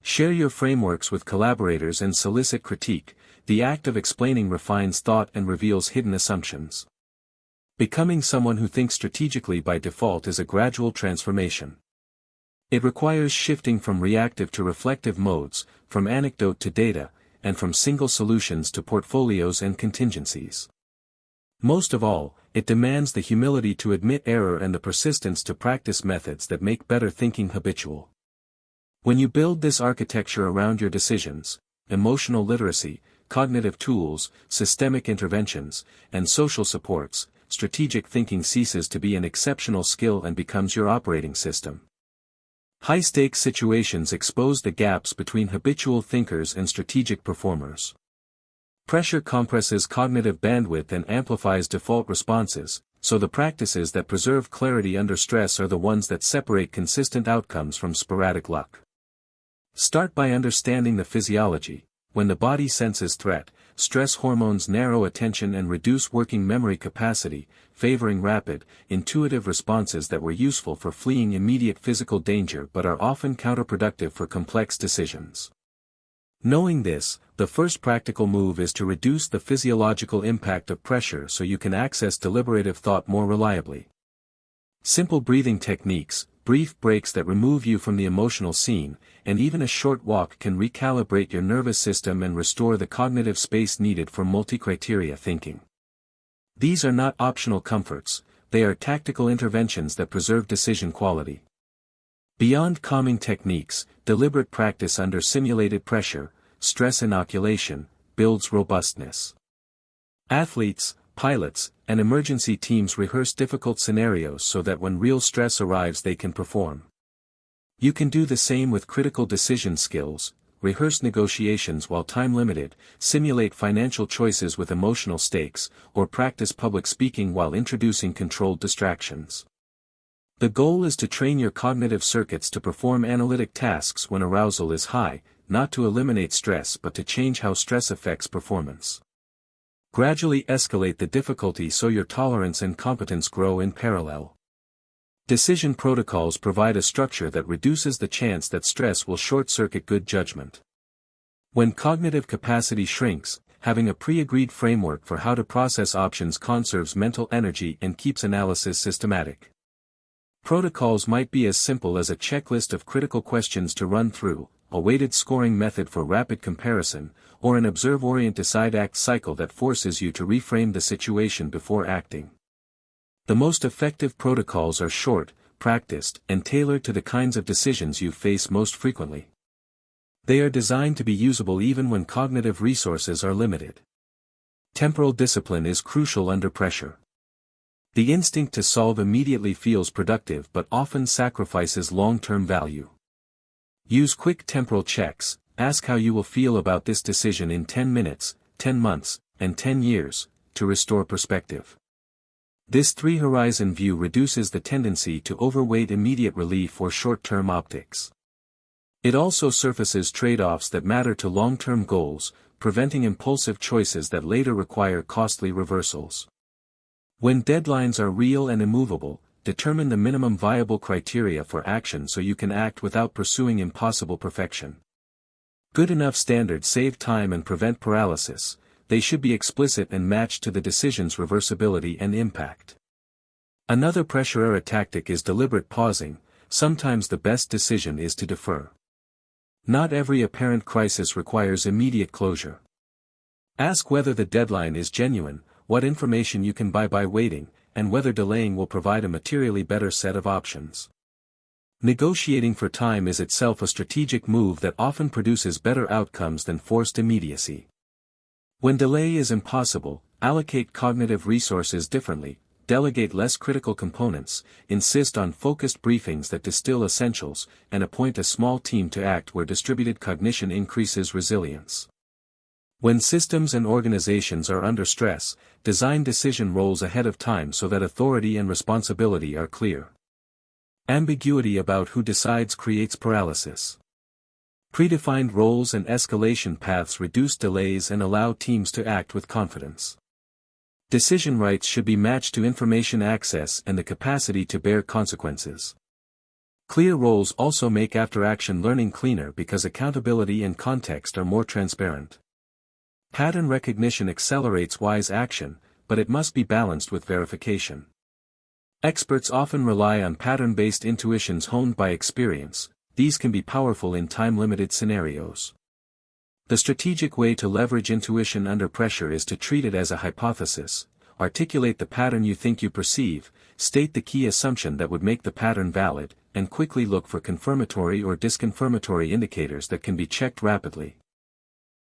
A: Share your frameworks with collaborators and solicit critique. The act of explaining refines thought and reveals hidden assumptions. Becoming someone who thinks strategically by default is a gradual transformation. It requires shifting from reactive to reflective modes, from anecdote to data, and from single solutions to portfolios and contingencies. Most of all, it demands the humility to admit error and the persistence to practice methods that make better thinking habitual. When you build this architecture around your decisions, emotional literacy, cognitive tools, systemic interventions, and social supports, strategic thinking ceases to be an exceptional skill and becomes your operating system. High-stakes situations expose the gaps between habitual thinkers and strategic performers. Pressure compresses cognitive bandwidth and amplifies default responses, so the practices that preserve clarity under stress are the ones that separate consistent outcomes from sporadic luck. Start by understanding the physiology. When the body senses threat, stress hormones narrow attention and reduce working memory capacity, favoring rapid, intuitive responses that were useful for fleeing immediate physical danger but are often counterproductive for complex decisions. Knowing this, the first practical move is to reduce the physiological impact of pressure so you can access deliberative thought more reliably. Simple breathing techniques, brief breaks that remove you from the emotional scene, and even a short walk can recalibrate your nervous system and restore the cognitive space needed for multi-criteria thinking. These are not optional comforts, they are tactical interventions that preserve decision quality. Beyond calming techniques, deliberate practice under simulated pressure, stress inoculation, builds robustness. Athletes, pilots, and emergency teams rehearse difficult scenarios so that when real stress arrives they can perform. You can do the same with critical decision skills, rehearse negotiations while time-limited, simulate financial choices with emotional stakes, or practice public speaking while introducing controlled distractions. The goal is to train your cognitive circuits to perform analytic tasks when arousal is high, not to eliminate stress but to change how stress affects performance. Gradually escalate the difficulty so your tolerance and competence grow in parallel. Decision protocols provide a structure that reduces the chance that stress will short-circuit good judgment. When cognitive capacity shrinks, having a pre-agreed framework for how to process options conserves mental energy and keeps analysis systematic. Protocols might be as simple as a checklist of critical questions to run through, a weighted scoring method for rapid comparison, or an observe-orient-decide-act cycle that forces you to reframe the situation before acting. The most effective protocols are short, practiced, and tailored to the kinds of decisions you face most frequently. They are designed to be usable even when cognitive resources are limited. Temporal discipline is crucial under pressure. The instinct to solve immediately feels productive but often sacrifices long-term value. Use quick temporal checks, ask how you will feel about this decision in 10 minutes, 10 months, and 10 years, to restore perspective. This three-horizon view reduces the tendency to overweight immediate relief or short-term optics. It also surfaces trade-offs that matter to long-term goals, preventing impulsive choices that later require costly reversals. When deadlines are real and immovable, determine the minimum viable criteria for action so you can act without pursuing impossible perfection. Good enough standards save time and prevent paralysis. They should be explicit and matched to the decision's reversibility and impact. Another pressure-era tactic is deliberate pausing. Sometimes the best decision is to defer. Not every apparent crisis requires immediate closure. Ask whether the deadline is genuine, what information you can buy by waiting, and whether delaying will provide a materially better set of options. Negotiating for time is itself a strategic move that often produces better outcomes than forced immediacy. When delay is impossible, allocate cognitive resources differently, delegate less critical components, insist on focused briefings that distill essentials, and appoint a small team to act where distributed cognition increases resilience. When systems and organizations are under stress, design decision roles ahead of time so that authority and responsibility are clear. Ambiguity about who decides creates paralysis. Predefined roles and escalation paths reduce delays and allow teams to act with confidence. Decision rights should be matched to information access and the capacity to bear consequences. Clear roles also make after-action learning cleaner because accountability and context are more transparent. Pattern recognition accelerates wise action, but it must be balanced with verification. Experts often rely on pattern-based intuitions honed by experience. These can be powerful in time-limited scenarios. The strategic way to leverage intuition under pressure is to treat it as a hypothesis, articulate the pattern you think you perceive, state the key assumption that would make the pattern valid, and quickly look for confirmatory or disconfirmatory indicators that can be checked rapidly.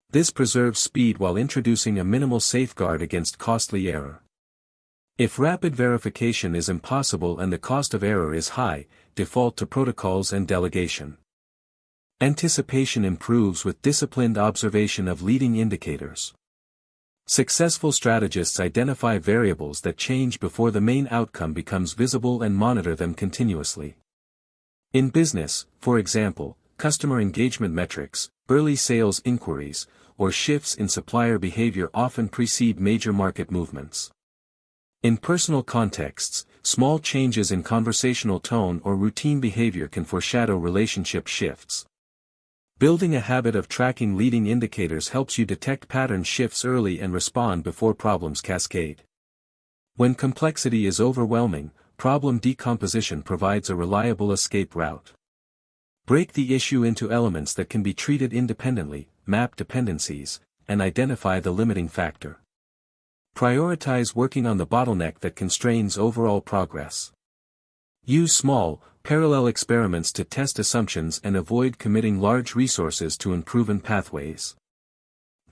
A: This preserves speed while introducing a minimal safeguard against costly error. If rapid verification is impossible and the cost of error is high, default to protocols and delegation. Anticipation improves with disciplined observation of leading indicators. Successful strategists identify variables that change before the main outcome becomes visible and monitor them continuously. In business, for example, customer engagement metrics, early sales inquiries, or shifts in supplier behavior often precede major market movements. In personal contexts, small changes in conversational tone or routine behavior can foreshadow relationship shifts. Building a habit of tracking leading indicators helps you detect pattern shifts early and respond before problems cascade. When complexity is overwhelming, problem decomposition provides a reliable escape route. Break the issue into elements that can be treated independently, map dependencies, and identify the limiting factor. Prioritize working on the bottleneck that constrains overall progress. Use small, parallel experiments to test assumptions and avoid committing large resources to unproven pathways.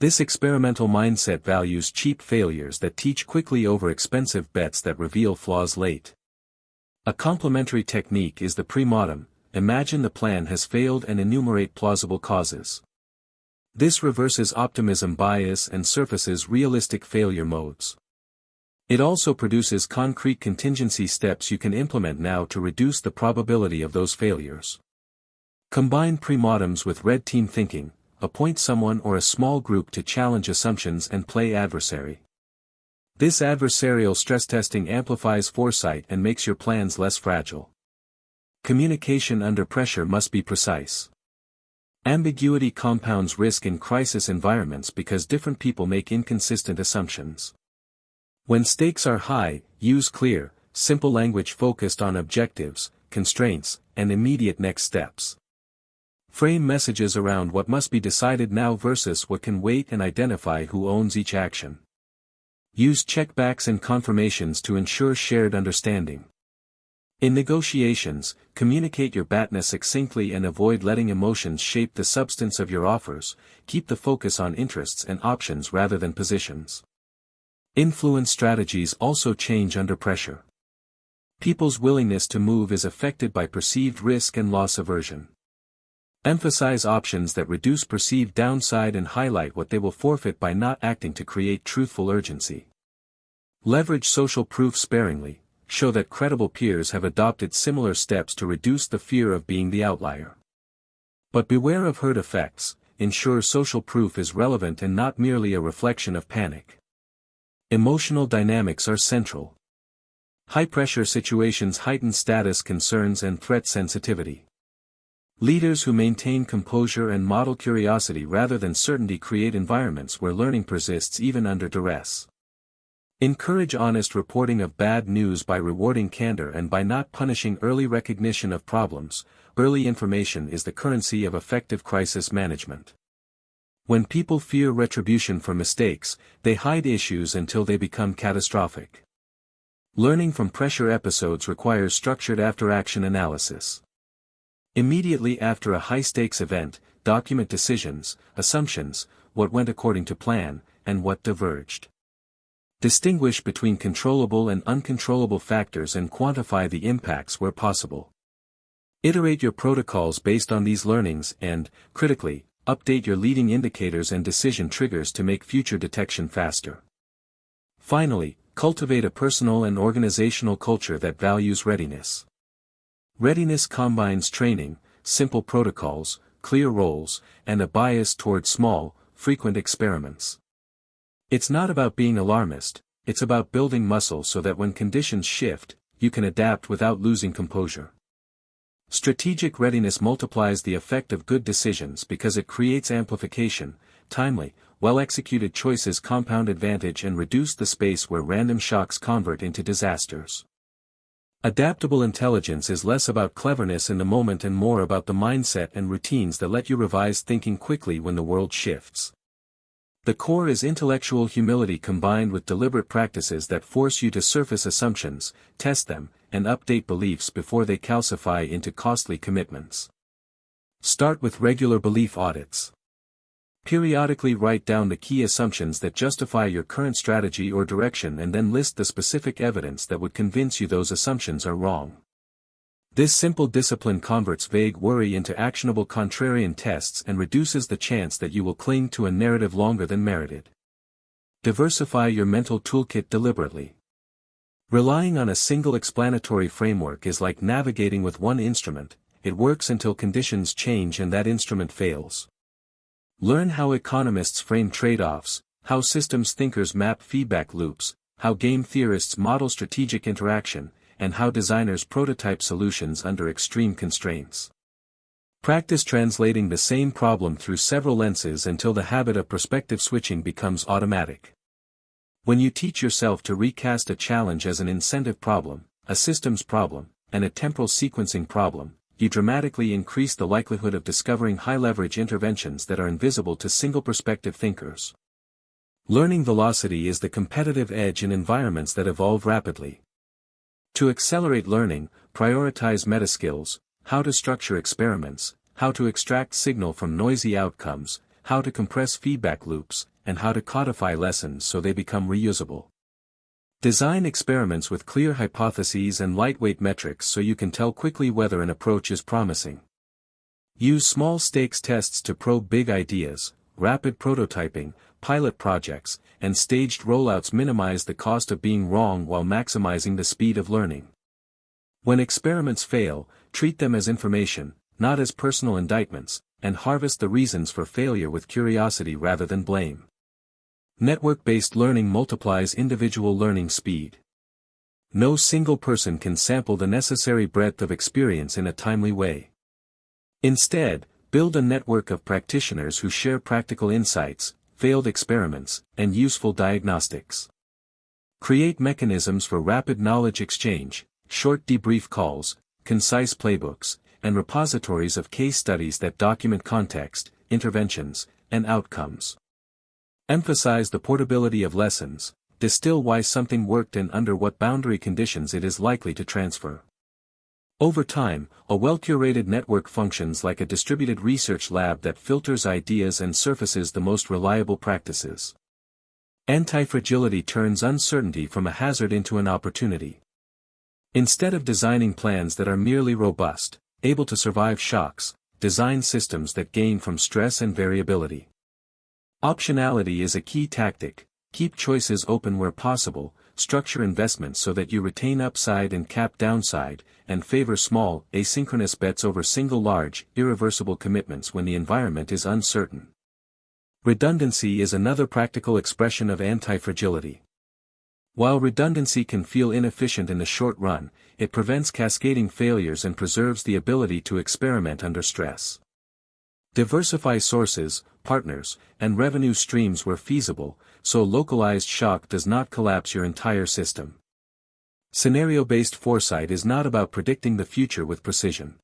A: This experimental mindset values cheap failures that teach quickly over expensive bets that reveal flaws late. A complementary technique is the pre-mortem. Imagine the plan has failed and enumerate plausible causes. This reverses optimism bias and surfaces realistic failure modes. It also produces concrete contingency steps you can implement now to reduce the probability of those failures. Combine pre-mortems with red team thinking, appoint someone or a small group to challenge assumptions and play adversary. This adversarial stress testing amplifies foresight and makes your plans less fragile. Communication under pressure must be precise. Ambiguity compounds risk in crisis environments because different people make inconsistent assumptions. When stakes are high, use clear, simple language focused on objectives, constraints, and immediate next steps. Frame messages around what must be decided now versus what can wait and identify who owns each action. Use checkbacks and confirmations to ensure shared understanding. In negotiations, communicate your BATNA succinctly and avoid letting emotions shape the substance of your offers. Keep the focus on interests and options rather than positions. Influence strategies also change under pressure. People's willingness to move is affected by perceived risk and loss aversion. Emphasize options that reduce perceived downside and highlight what they will forfeit by not acting to create truthful urgency. Leverage social proof sparingly. Show that credible peers have adopted similar steps to reduce the fear of being the outlier. But beware of herd effects. Ensure social proof is relevant and not merely a reflection of panic. Emotional dynamics are central. High-pressure situations heighten status concerns and threat sensitivity. Leaders who maintain composure and model curiosity rather than certainty create environments where learning persists even under duress. Encourage honest reporting of bad news by rewarding candor and by not punishing early recognition of problems. Early information is the currency of effective crisis management. When people fear retribution for mistakes, they hide issues until they become catastrophic. Learning from pressure episodes requires structured after-action analysis. Immediately after a high-stakes event, document decisions, assumptions, what went according to plan, and what diverged. Distinguish between controllable and uncontrollable factors and quantify the impacts where possible. Iterate your protocols based on these learnings and, critically, update your leading indicators and decision triggers to make future detection faster. Finally, cultivate a personal and organizational culture that values readiness. Readiness combines training, simple protocols, clear roles, and a bias toward small, frequent experiments. It's not about being alarmist, it's about building muscle so that when conditions shift, you can adapt without losing composure. Strategic readiness multiplies the effect of good decisions because it creates amplification. Timely, well-executed choices compound advantage and reduce the space where random shocks convert into disasters. Adaptable intelligence is less about cleverness in the moment and more about the mindset and routines that let you revise thinking quickly when the world shifts. The core is intellectual humility combined with deliberate practices that force you to surface assumptions, test them, and update beliefs before they calcify into costly commitments. Start with regular belief audits. Periodically write down the key assumptions that justify your current strategy or direction and then list the specific evidence that would convince you those assumptions are wrong. This simple discipline converts vague worry into actionable contrarian tests and reduces the chance that you will cling to a narrative longer than merited. Diversify your mental toolkit deliberately. Relying on a single explanatory framework is like navigating with one instrument. It works until conditions change and that instrument fails. Learn how economists frame trade-offs, how systems thinkers map feedback loops, how game theorists model strategic interaction, and how designers prototype solutions under extreme constraints. Practice translating the same problem through several lenses until the habit of perspective switching becomes automatic. When you teach yourself to recast a challenge as an incentive problem, a systems problem, and a temporal sequencing problem, you dramatically increase the likelihood of discovering high-leverage interventions that are invisible to single-perspective thinkers. Learning velocity is the competitive edge in environments that evolve rapidly. To accelerate learning, prioritize metaskills, how to structure experiments, how to extract signal from noisy outcomes, how to compress feedback loops, and how to codify lessons so they become reusable. Design experiments with clear hypotheses and lightweight metrics so you can tell quickly whether an approach is promising. Use small stakes tests to probe big ideas. Rapid prototyping, pilot projects, and staged rollouts minimize the cost of being wrong while maximizing the speed of learning. When experiments fail, treat them as information, not as personal indictments, and harvest the reasons for failure with curiosity rather than blame. Network-based learning multiplies individual learning speed. No single person can sample the necessary breadth of experience in a timely way. Instead, build a network of practitioners who share practical insights, failed experiments, and useful diagnostics. Create mechanisms for rapid knowledge exchange, short debrief calls, concise playbooks, and repositories of case studies that document context, interventions, and outcomes. Emphasize the portability of lessons, distill why something worked and under what boundary conditions it is likely to transfer. Over time, a well-curated network functions like a distributed research lab that filters ideas and surfaces the most reliable practices. Anti-fragility turns uncertainty from a hazard into an opportunity. Instead of designing plans that are merely robust, able to survive shocks, design systems that gain from stress and variability. Optionality is a key tactic. Keep choices open where possible, structure investments so that you retain upside and cap downside, and favor small, asynchronous bets over single large, irreversible commitments when the environment is uncertain. Redundancy is another practical expression of anti-fragility. While redundancy can feel inefficient in the short run, it prevents cascading failures and preserves the ability to experiment under stress. Diversify sources, partners, and revenue streams where feasible, so localized shock does not collapse your entire system. Scenario-based foresight is not about predicting the future with precision.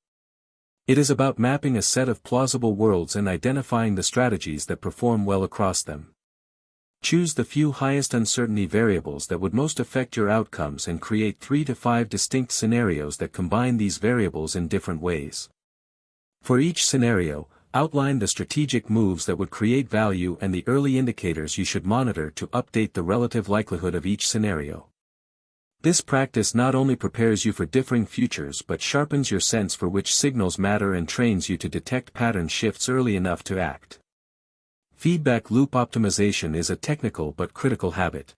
A: It is about mapping a set of plausible worlds and identifying the strategies that perform well across them. Choose the few highest uncertainty variables that would most affect your outcomes and create 3 to 5 distinct scenarios that combine these variables in different ways. For each scenario, outline the strategic moves that would create value and the early indicators you should monitor to update the relative likelihood of each scenario. This practice not only prepares you for differing futures but sharpens your sense for which signals matter and trains you to detect pattern shifts early enough to act. Feedback loop optimization is a technical but critical habit.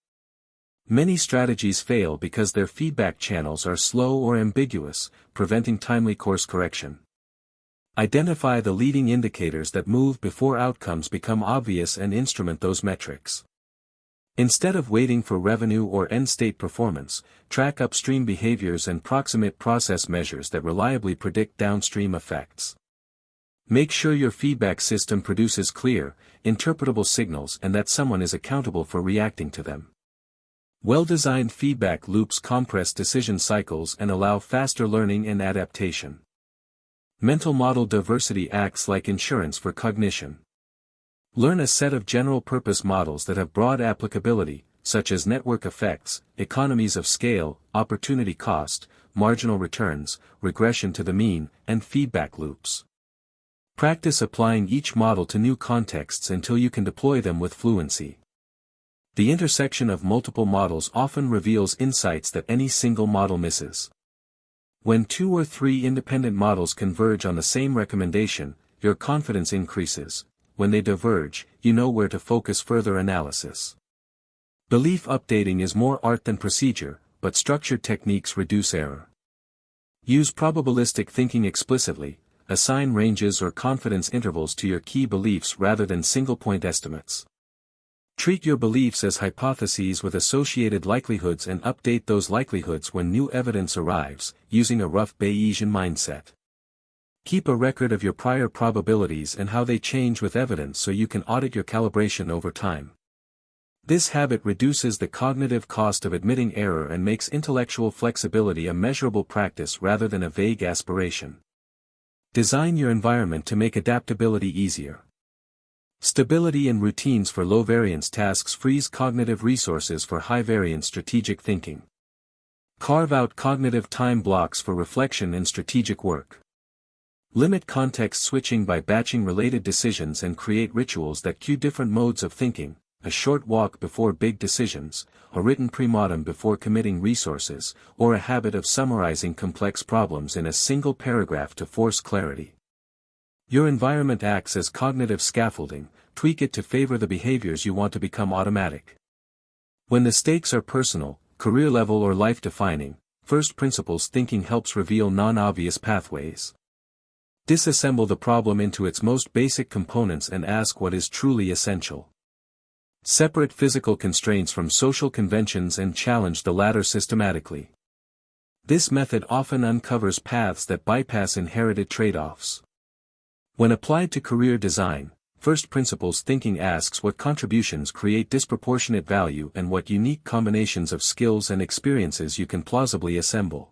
A: Many strategies fail because their feedback channels are slow or ambiguous, preventing timely course correction. Identify the leading indicators that move before outcomes become obvious and instrument those metrics. Instead of waiting for revenue or end-state performance, track upstream behaviors and proximate process measures that reliably predict downstream effects. Make sure your feedback system produces clear, interpretable signals and that someone is accountable for reacting to them. Well-designed feedback loops compress decision cycles and allow faster learning and adaptation. Mental model diversity acts like insurance for cognition. Learn a set of general-purpose models that have broad applicability, such as network effects, economies of scale, opportunity cost, marginal returns, regression to the mean, and feedback loops. Practice applying each model to new contexts until you can deploy them with fluency. The intersection of multiple models often reveals insights that any single model misses. When 2 or 3 independent models converge on the same recommendation, your confidence increases. When they diverge, you know where to focus further analysis. Belief updating is more art than procedure, but structured techniques reduce error. Use probabilistic thinking explicitly. Assign ranges or confidence intervals to your key beliefs rather than single-point estimates. Treat your beliefs as hypotheses with associated likelihoods and update those likelihoods when new evidence arrives, using a rough Bayesian mindset. Keep a record of your prior probabilities and how they change with evidence so you can audit your calibration over time. This habit reduces the cognitive cost of admitting error and makes intellectual flexibility a measurable practice rather than a vague aspiration. Design your environment to make adaptability easier. Stability and routines for low-variance tasks frees cognitive resources for high-variance strategic thinking. Carve out cognitive time blocks for reflection and strategic work. Limit context switching by batching related decisions and create rituals that cue different modes of thinking. A short walk before big decisions, a written premortem before committing resources, or a habit of summarizing complex problems in a single paragraph to force clarity. Your environment acts as cognitive scaffolding. Tweak it to favor the behaviors you want to become automatic. When the stakes are personal, career level or life-defining, first principles thinking helps reveal non-obvious pathways. Disassemble the problem into its most basic components and ask what is truly essential. Separate physical constraints from social conventions and challenge the latter systematically. This method often uncovers paths that bypass inherited trade-offs. When applied to career design, first principles thinking asks what contributions create disproportionate value and what unique combinations of skills and experiences you can plausibly assemble.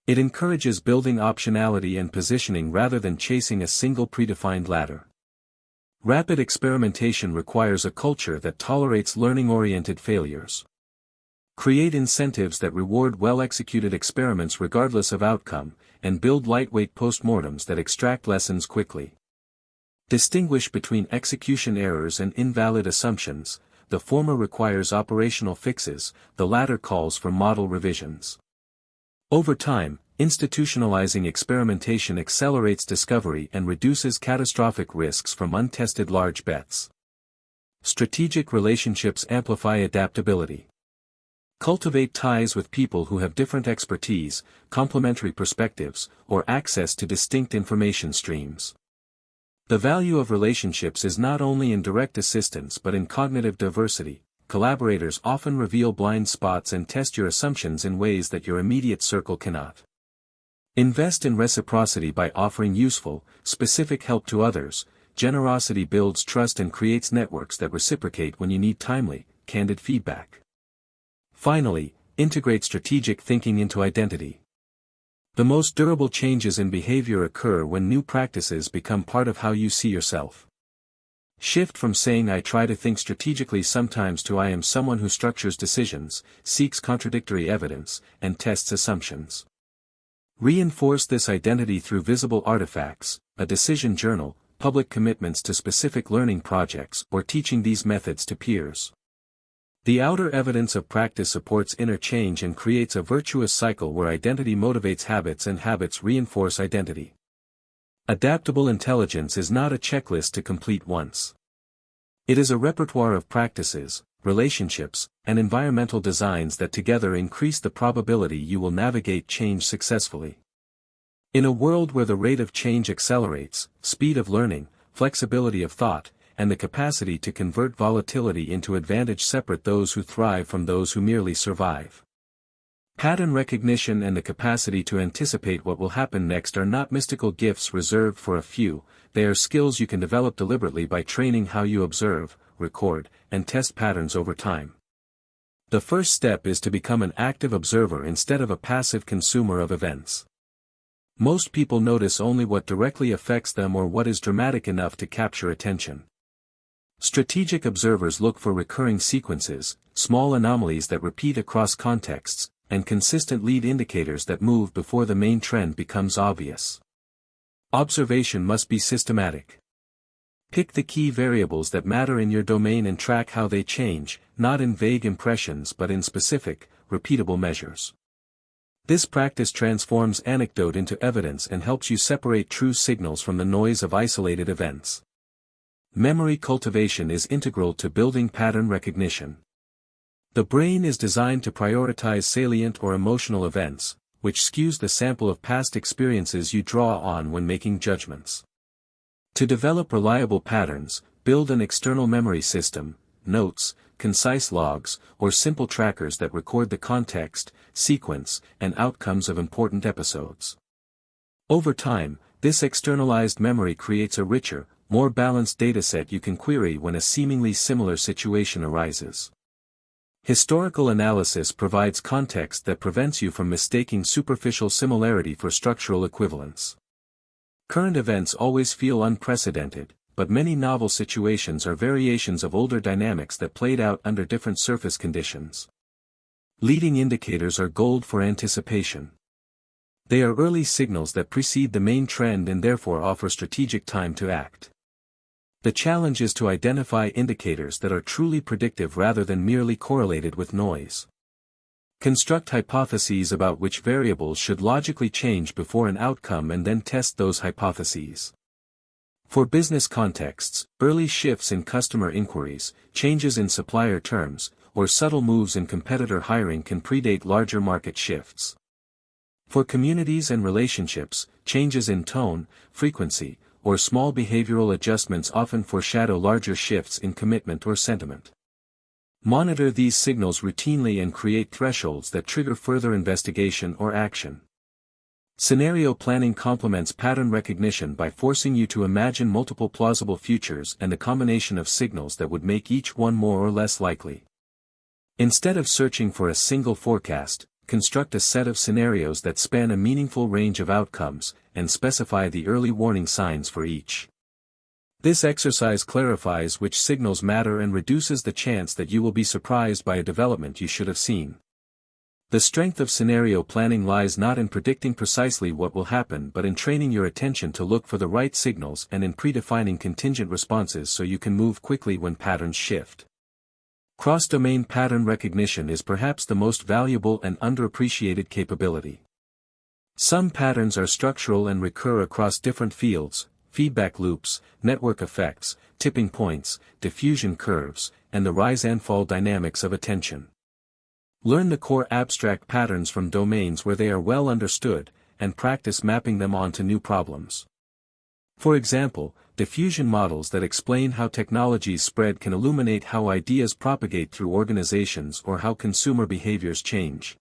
A: It encourages building optionality and positioning rather than chasing a single predefined ladder. Rapid experimentation requires a culture that tolerates learning-oriented failures. Create incentives that reward well-executed experiments regardless of outcome, and build lightweight postmortems that extract lessons quickly. Distinguish between execution errors and invalid assumptions. The former requires operational fixes, the latter calls for model revisions. Over time, institutionalizing experimentation accelerates discovery and reduces catastrophic risks from untested large bets. Strategic relationships amplify adaptability. Cultivate ties with people who have different expertise, complementary perspectives, or access to distinct information streams. The value of relationships is not only in direct assistance but in cognitive diversity. Collaborators often reveal blind spots and test your assumptions in ways that your immediate circle cannot. Invest in reciprocity by offering useful, specific help to others. Generosity builds trust and creates networks that reciprocate when you need timely, candid feedback. Finally, integrate strategic thinking into identity. The most durable changes in behavior occur when new practices become part of how you see yourself. Shift from saying I try to think strategically sometimes to I am someone who structures decisions, seeks contradictory evidence, and tests assumptions. Reinforce this identity through visible artifacts, a decision journal, public commitments to specific learning projects, or teaching these methods to peers. The outer evidence of practice supports inner change and creates a virtuous cycle where identity motivates habits and habits reinforce identity. Adaptable intelligence is not a checklist to complete once. It is a repertoire of practices, relationships, and environmental designs that together increase the probability you will navigate change successfully. In a world where the rate of change accelerates, speed of learning, flexibility of thought, and the capacity to convert volatility into advantage separate those who thrive from those who merely survive. Pattern recognition and the capacity to anticipate what will happen next are not mystical gifts reserved for a few, they are skills you can develop deliberately by training how you observe, record, and test patterns over time. The first step is to become an active observer instead of a passive consumer of events. Most people notice only what directly affects them or what is dramatic enough to capture attention. Strategic observers look for recurring sequences, small anomalies that repeat across contexts, and consistent lead indicators that move before the main trend becomes obvious. Observation must be systematic. Pick the key variables that matter in your domain and track how they change, not in vague impressions but in specific, repeatable measures. This practice transforms anecdote into evidence and helps you separate true signals from the noise of isolated events. Memory cultivation is integral to building pattern recognition. The brain is designed to prioritize salient or emotional events, which skews the sample of past experiences you draw on when making judgments. To develop reliable patterns, build an external memory system, notes, concise logs, or simple trackers that record the context, sequence, and outcomes of important episodes. Over time, this externalized memory creates a richer, more balanced dataset you can query when a seemingly similar situation arises. Historical analysis provides context that prevents you from mistaking superficial similarity for structural equivalence. Current events always feel unprecedented, but many novel situations are variations of older dynamics that played out under different surface conditions. Leading indicators are gold for anticipation. They are early signals that precede the main trend and therefore offer strategic time to act. The challenge is to identify indicators that are truly predictive rather than merely correlated with noise. Construct hypotheses about which variables should logically change before an outcome and then test those hypotheses. For business contexts, early shifts in customer inquiries, changes in supplier terms, or subtle moves in competitor hiring can predate larger market shifts. For communities and relationships, changes in tone, frequency, or small behavioral adjustments often foreshadow larger shifts in commitment or sentiment. Monitor these signals routinely and create thresholds that trigger further investigation or action. Scenario planning complements pattern recognition by forcing you to imagine multiple plausible futures and a combination of signals that would make each one more or less likely. Instead of searching for a single forecast, construct a set of scenarios that span a meaningful range of outcomes, and specify the early warning signs for each. This exercise clarifies which signals matter and reduces the chance that you will be surprised by a development you should have seen. The strength of scenario planning lies not in predicting precisely what will happen but in training your attention to look for the right signals and in predefining contingent responses so you can move quickly when patterns shift. Cross-domain pattern recognition is perhaps the most valuable and underappreciated capability. Some patterns are structural and recur across different fields: feedback loops, network effects, tipping points, diffusion curves, and the rise and fall dynamics of attention. Learn the core abstract patterns from domains where they are well understood, and practice mapping them onto new problems. For example, diffusion models that explain how technologies spread can illuminate how ideas propagate through organizations or how consumer behaviors change.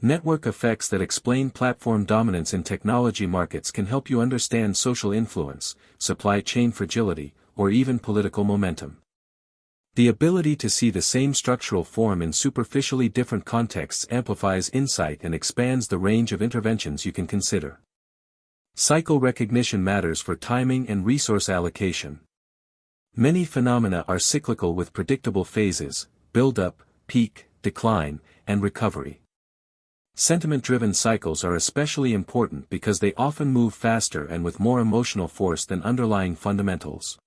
A: Network effects that explain platform dominance in technology markets can help you understand social influence, supply chain fragility, or even political momentum. The ability to see the same structural form in superficially different contexts amplifies insight and expands the range of interventions you can consider. Cycle recognition matters for timing and resource allocation. Many phenomena are cyclical with predictable phases: build-up, peak, decline, and recovery. Sentiment-driven cycles are especially important because they often move faster and with more emotional force than underlying fundamentals.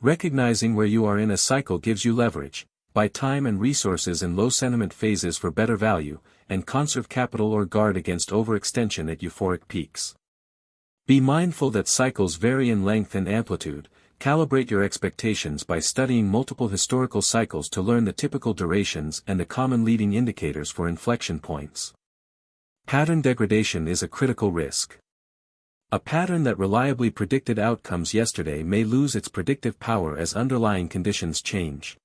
A: Recognizing where you are in a cycle gives you leverage: buy time and resources in low-sentiment phases for better value, and conserve capital or guard against overextension at euphoric peaks. Be mindful that cycles vary in length and amplitude. Calibrate your expectations by studying multiple historical cycles to learn the typical durations and the common leading indicators for inflection points. Pattern degradation is a critical risk. A pattern that reliably predicted outcomes yesterday may lose its predictive power as underlying conditions change.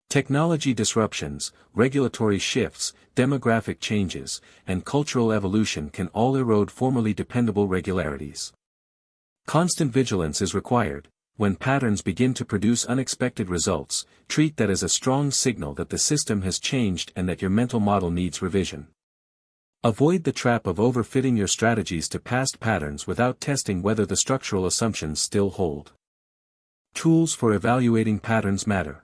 A: Technology disruptions, regulatory shifts, demographic changes, and cultural evolution can all erode formerly dependable regularities. Constant vigilance is required. When patterns begin to produce unexpected results, treat that as a strong signal that the system has changed and that your mental model needs revision. Avoid the trap of overfitting your strategies to past patterns without testing whether the structural assumptions still hold. Tools for evaluating patterns matter.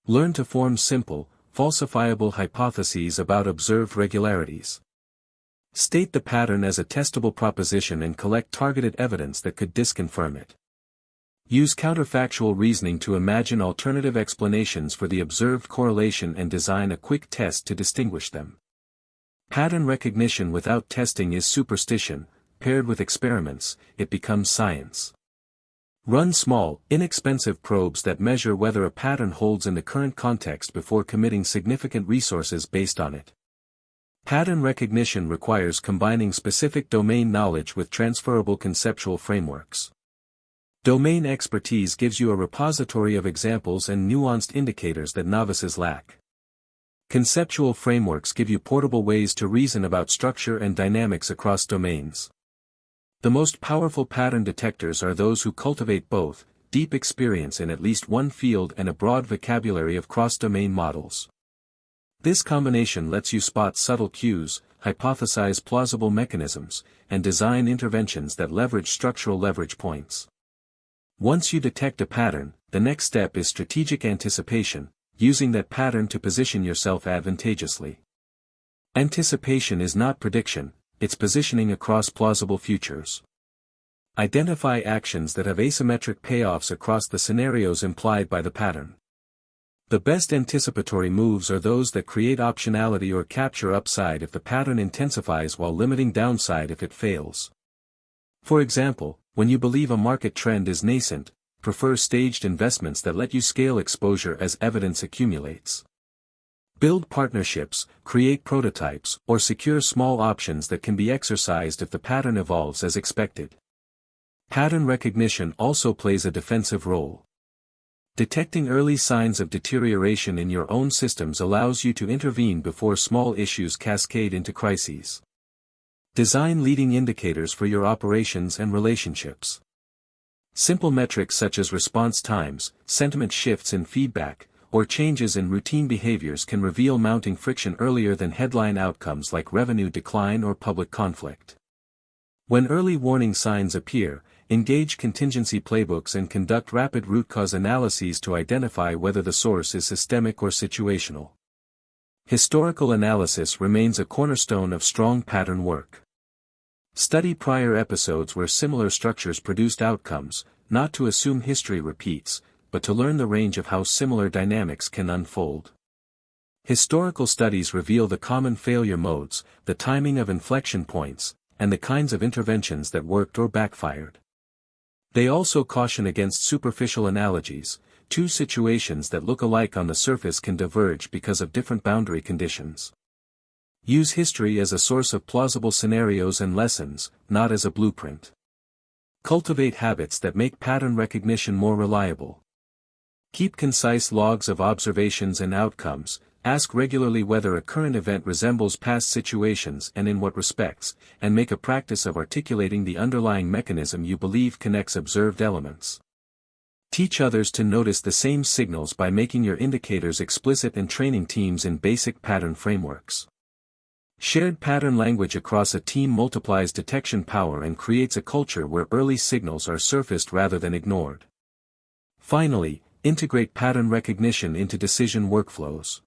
A: Learn to form simple, falsifiable hypotheses about observed regularities. State the pattern as a testable proposition and collect targeted evidence that could disconfirm it. Use counterfactual reasoning to imagine alternative explanations for the observed correlation and design a quick test to distinguish them. Pattern recognition without testing is superstition, paired with experiments, it becomes science. Run small, inexpensive probes that measure whether a pattern holds in the current context before committing significant resources based on it. Pattern recognition requires combining specific domain knowledge with transferable conceptual frameworks. Domain expertise gives you a repository of examples and nuanced indicators that novices lack. Conceptual frameworks give you portable ways to reason about structure and dynamics across domains. The most powerful pattern detectors are those who cultivate both, deep experience in at least one field and a broad vocabulary of cross-domain models. This combination lets you spot subtle cues, hypothesize plausible mechanisms, and design interventions that leverage structural leverage points. Once you detect a pattern, the next step is strategic anticipation, using that pattern to position yourself advantageously. Anticipation is not prediction, it's positioning across plausible futures. Identify actions that have asymmetric payoffs across the scenarios implied by the pattern. The best anticipatory moves are those that create optionality or capture upside if the pattern intensifies while limiting downside if it fails. For example, when you believe a market trend is nascent, prefer staged investments that let you scale exposure as evidence accumulates. Build partnerships, create prototypes, or secure small options that can be exercised if the pattern evolves as expected. Pattern recognition also plays a defensive role. Detecting early signs of deterioration in your own systems allows you to intervene before small issues cascade into crises. Design leading indicators for your operations and relationships. Simple metrics such as response times, sentiment shifts in feedback, or changes in routine behaviors can reveal mounting friction earlier than headline outcomes like revenue decline or public conflict. When early warning signs appear, engage contingency playbooks and conduct rapid root cause analyses to identify whether the source is systemic or situational. Historical analysis remains a cornerstone of strong pattern work. Study prior episodes where similar structures produced outcomes, not to assume history repeats, but to learn the range of how similar dynamics can unfold. Historical studies reveal the common failure modes, the timing of inflection points, and the kinds of interventions that worked or backfired. They also caution against superficial analogies. Two situations that look alike on the surface can diverge because of different boundary conditions. Use history as a source of plausible scenarios and lessons, not as a blueprint. Cultivate habits that make pattern recognition more reliable. Keep concise logs of observations and outcomes, ask regularly whether a current event resembles past situations and in what respects, and make a practice of articulating the underlying mechanism you believe connects observed elements. Teach others to notice the same signals by making your indicators explicit and training teams in basic pattern frameworks. Shared pattern language across a team multiplies detection power and creates a culture where early signals are surfaced rather than ignored. Finally, integrate pattern recognition into decision workflows.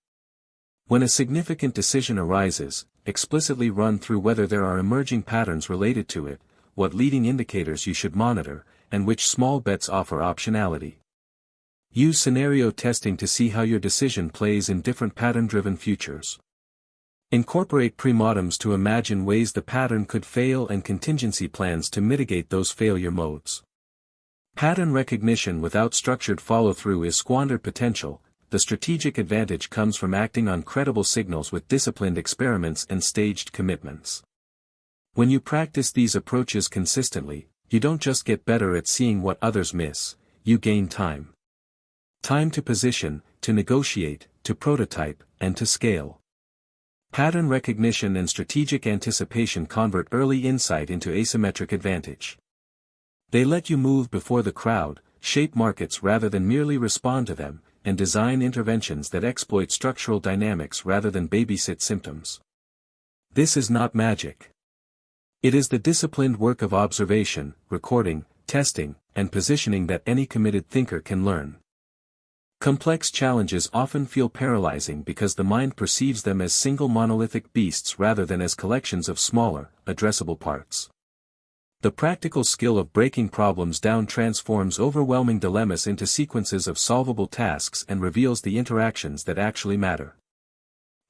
A: When a significant decision arises, explicitly run through whether there are emerging patterns related to it, what leading indicators you should monitor, and which small bets offer optionality. Use scenario testing to see how your decision plays in different pattern-driven futures. Incorporate premortems to imagine ways the pattern could fail and contingency plans to mitigate those failure modes. Pattern recognition without structured follow-through is squandered potential. The strategic advantage comes from acting on credible signals with disciplined experiments and staged commitments. When you practice these approaches consistently, you don't just get better at seeing what others miss, you gain time. Time to position, to negotiate, to prototype, and to scale. Pattern recognition and strategic anticipation convert early insight into asymmetric advantage. They let you move before the crowd, shape markets rather than merely respond to them, and design interventions that exploit structural dynamics rather than babysit symptoms. This is not magic. It is the disciplined work of observation, recording, testing, and positioning that any committed thinker can learn. Complex challenges often feel paralyzing because the mind perceives them as single monolithic beasts rather than as collections of smaller, addressable parts. The practical skill of breaking problems down transforms overwhelming dilemmas into sequences of solvable tasks and reveals the interactions that actually matter.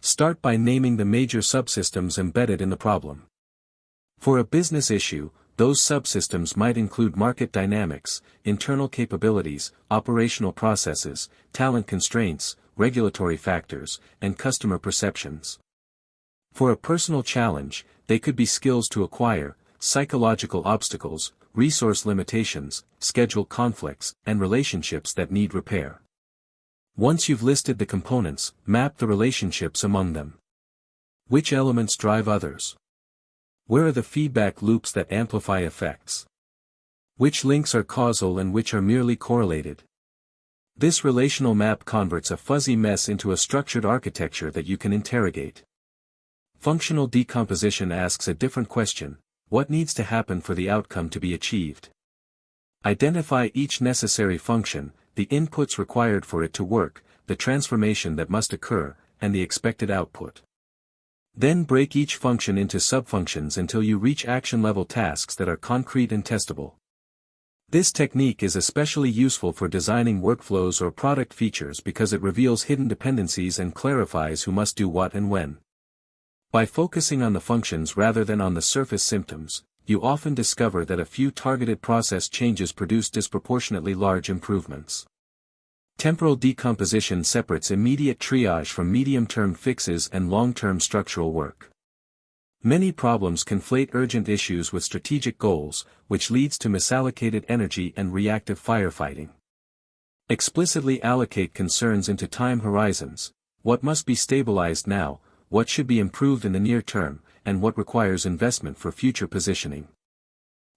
A: Start by naming the major subsystems embedded in the problem. For a business issue, those subsystems might include market dynamics, internal capabilities, operational processes, talent constraints, regulatory factors, and customer perceptions. For a personal challenge, they could be skills to acquire, psychological obstacles, resource limitations, schedule conflicts, and relationships that need repair. Once you've listed the components, map the relationships among them. Which elements drive others? Where are the feedback loops that amplify effects? Which links are causal and which are merely correlated? This relational map converts a fuzzy mess into a structured architecture that you can interrogate. Functional decomposition asks a different question: what needs to happen for the outcome to be achieved? Identify each necessary function, the inputs required for it to work, the transformation that must occur, and the expected output. Then break each function into subfunctions until you reach action-level tasks that are concrete and testable. This technique is especially useful for designing workflows or product features because it reveals hidden dependencies and clarifies who must do what and when. By focusing on the functions rather than on the surface symptoms, you often discover that a few targeted process changes produce disproportionately large improvements. Temporal decomposition separates immediate triage from medium-term fixes and long-term structural work. Many problems conflate urgent issues with strategic goals, which leads to misallocated energy and reactive firefighting. Explicitly allocate concerns into time horizons: what must be stabilized now, what should be improved in the near term, and what requires investment for future positioning.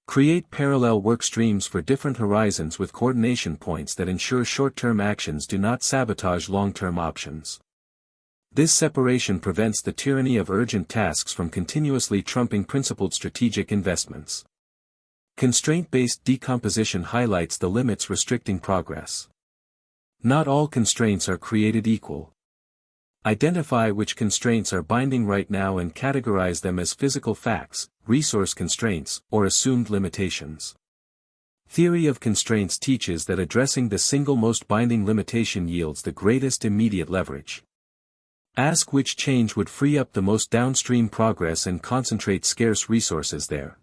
A: Create parallel work streams for different horizons with coordination points that ensure short-term actions do not sabotage long-term options. This separation prevents the tyranny of urgent tasks from continuously trumping principled strategic investments. Constraint-based decomposition highlights the limits restricting progress. Not all constraints are created equal. Identify which constraints are binding right now and categorize them as physical facts, resource constraints, or assumed limitations. Theory of constraints teaches that addressing the single most binding limitation yields the greatest immediate leverage. Ask which change would free up the most downstream progress and concentrate scarce resources there.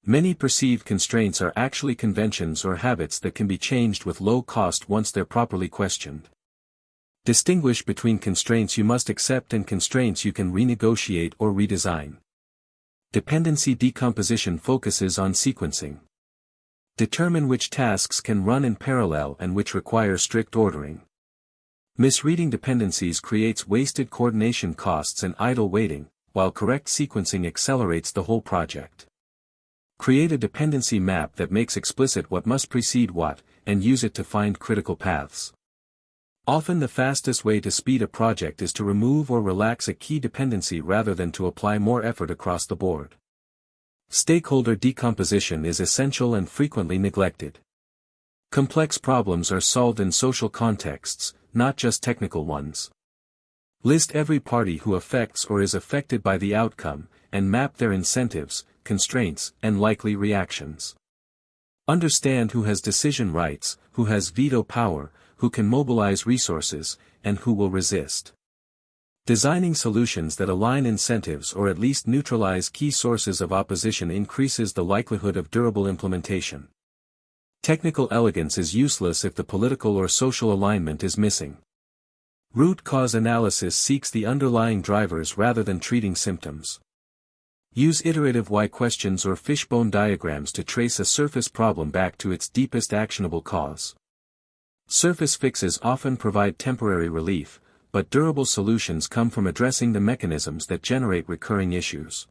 A: Many perceived constraints are actually conventions or habits that can be changed with low cost once they're properly questioned. Distinguish between constraints you must accept and constraints you can renegotiate or redesign. Dependency decomposition focuses on sequencing. Determine which tasks can run in parallel and which require strict ordering. Misreading dependencies creates wasted coordination costs and idle waiting, while correct sequencing accelerates the whole project. Create a dependency map that makes explicit what must precede what, and use it to find critical paths. Often the fastest way to speed a project is to remove or relax a key dependency rather than to apply more effort across the board. Stakeholder decomposition is essential and frequently neglected. Complex problems are solved in social contexts, not just technical ones. List every party who affects or is affected by the outcome, and map their incentives, constraints, and likely reactions. Understand who has decision rights, who has veto power, who can mobilize resources, and who will resist. Designing solutions that align incentives or at least neutralize key sources of opposition increases the likelihood of durable implementation. Technical elegance is useless if the political or social alignment is missing. Root cause analysis seeks the underlying drivers rather than treating symptoms. Use iterative why questions or fishbone diagrams to trace a surface problem back to its deepest actionable cause. Surface fixes often provide temporary relief, but durable solutions come from addressing the mechanisms that generate recurring issues.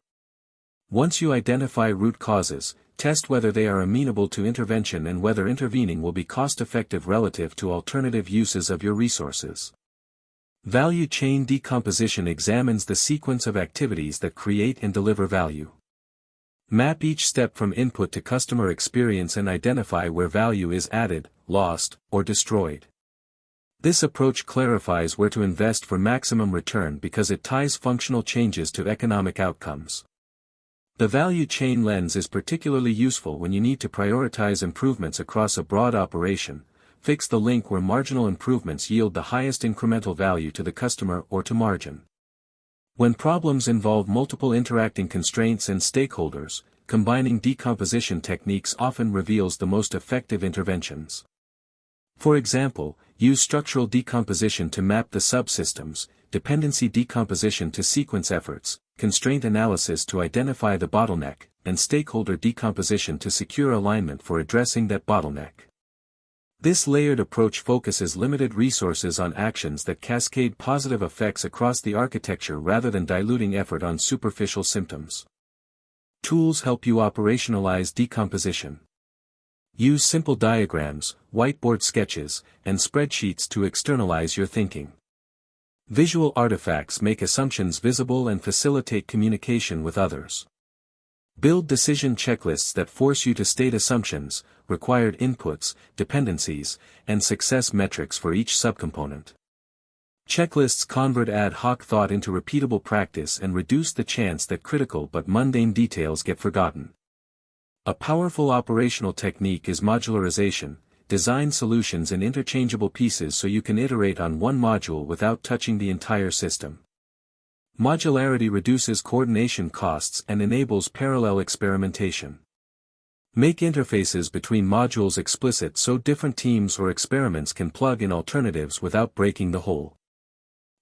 A: Once you identify root causes, test whether they are amenable to intervention and whether intervening will be cost-effective relative to alternative uses of your resources. Value chain decomposition examines the sequence of activities that create and deliver value. Map each step from input to customer experience and identify where value is added, lost, or destroyed. This approach clarifies where to invest for maximum return because it ties functional changes to economic outcomes. The value chain lens is particularly useful when you need to prioritize improvements across a broad operation, fix the link where marginal improvements yield the highest incremental value to the customer or to margin. When problems involve multiple interacting constraints and stakeholders, combining decomposition techniques often reveals the most effective interventions. For example, use structural decomposition to map the subsystems, dependency decomposition to sequence efforts, constraint analysis to identify the bottleneck, and stakeholder decomposition to secure alignment for addressing that bottleneck. This layered approach focuses limited resources on actions that cascade positive effects across the architecture rather than diluting effort on superficial symptoms. Tools help you operationalize decomposition. Use simple diagrams, whiteboard sketches, and spreadsheets to externalize your thinking. Visual artifacts make assumptions visible and facilitate communication with others. Build decision checklists that force you to state assumptions, required inputs, dependencies, and success metrics for each subcomponent. Checklists convert ad hoc thought into repeatable practice and reduce the chance that critical but mundane details get forgotten. A powerful operational technique is modularization. Design solutions in interchangeable pieces so you can iterate on one module without touching the entire system. Modularity reduces coordination costs and enables parallel experimentation. Make interfaces between modules explicit so different teams or experiments can plug in alternatives without breaking the whole.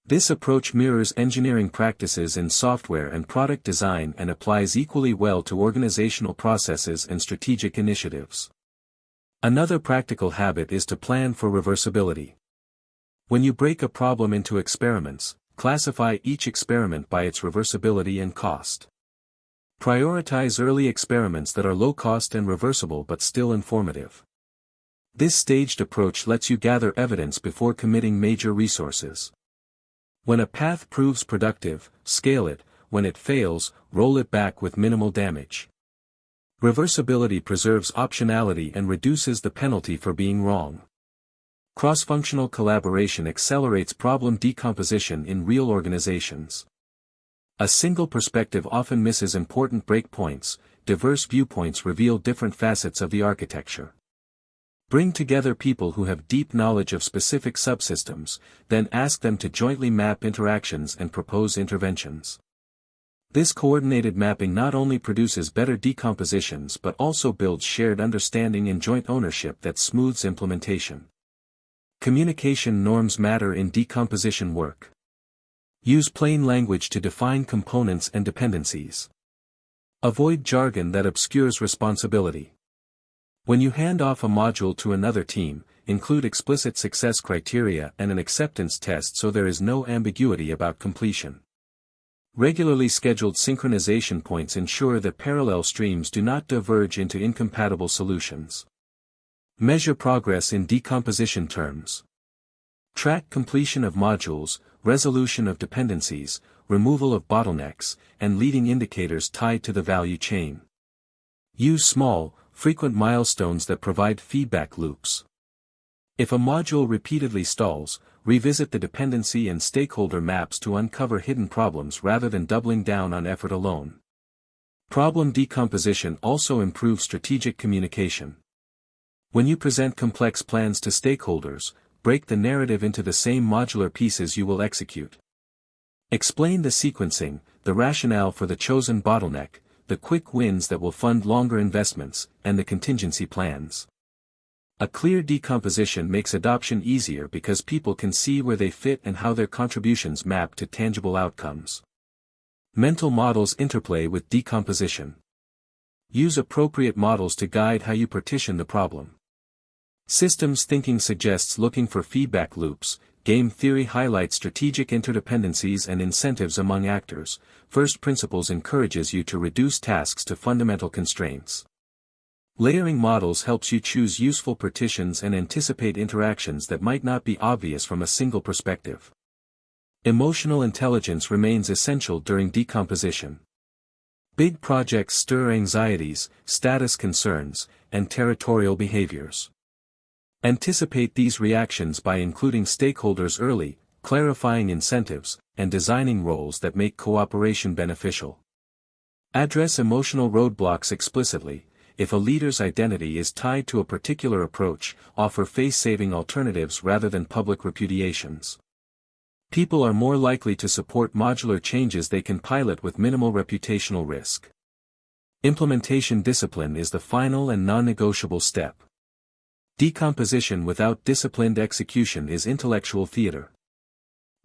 A: This approach mirrors engineering practices in software and product design and applies equally well to organizational processes and strategic initiatives. Another practical habit is to plan for reversibility. When you break a problem into experiments, classify each experiment by its reversibility and cost. Prioritize early experiments that are low cost and reversible but still informative. This staged approach lets you gather evidence before committing major resources. When a path proves productive, scale it; when it fails, roll it back with minimal damage. Reversibility preserves optionality and reduces the penalty for being wrong. Cross-functional collaboration accelerates problem decomposition in real organizations. A single perspective often misses important breakpoints. Diverse viewpoints reveal different facets of the architecture. Bring together people who have deep knowledge of specific subsystems, then ask them to jointly map interactions and propose interventions. This coordinated mapping not only produces better decompositions but also builds shared understanding and joint ownership that smooths implementation. Communication norms matter in decomposition work. Use plain language to define components and dependencies. Avoid jargon that obscures responsibility. When you hand off a module to another team, include explicit success criteria and an acceptance test so there is no ambiguity about completion. Regularly scheduled synchronization points ensure that parallel streams do not diverge into incompatible solutions. Measure progress in decomposition terms. Track completion of modules, resolution of dependencies, removal of bottlenecks, and leading indicators tied to the value chain. Use small, frequent milestones that provide feedback loops. If a module repeatedly stalls, revisit the dependency and stakeholder maps to uncover hidden problems rather than doubling down on effort alone. Problem decomposition also improves strategic communication. When you present complex plans to stakeholders, break the narrative into the same modular pieces you will execute. Explain the sequencing, the rationale for the chosen bottleneck, the quick wins that will fund longer investments, and the contingency plans. A clear decomposition makes adoption easier because people can see where they fit and how their contributions map to tangible outcomes. Mental models interplay with decomposition. Use appropriate models to guide how you partition the problem. Systems thinking suggests looking for feedback loops. Game theory highlights strategic interdependencies and incentives among actors. First principles encourages you to reduce tasks to fundamental constraints. Layering models helps you choose useful partitions and anticipate interactions that might not be obvious from a single perspective. Emotional intelligence remains essential during decomposition. Big projects stir anxieties, status concerns, and territorial behaviors. Anticipate these reactions by including stakeholders early, clarifying incentives, and designing roles that make cooperation beneficial. Address emotional roadblocks explicitly. If a leader's identity is tied to a particular approach, offer face-saving alternatives rather than public repudiations. People are more likely to support modular changes they can pilot with minimal reputational risk. Implementation discipline is the final and non-negotiable step. Decomposition without disciplined execution is intellectual theater.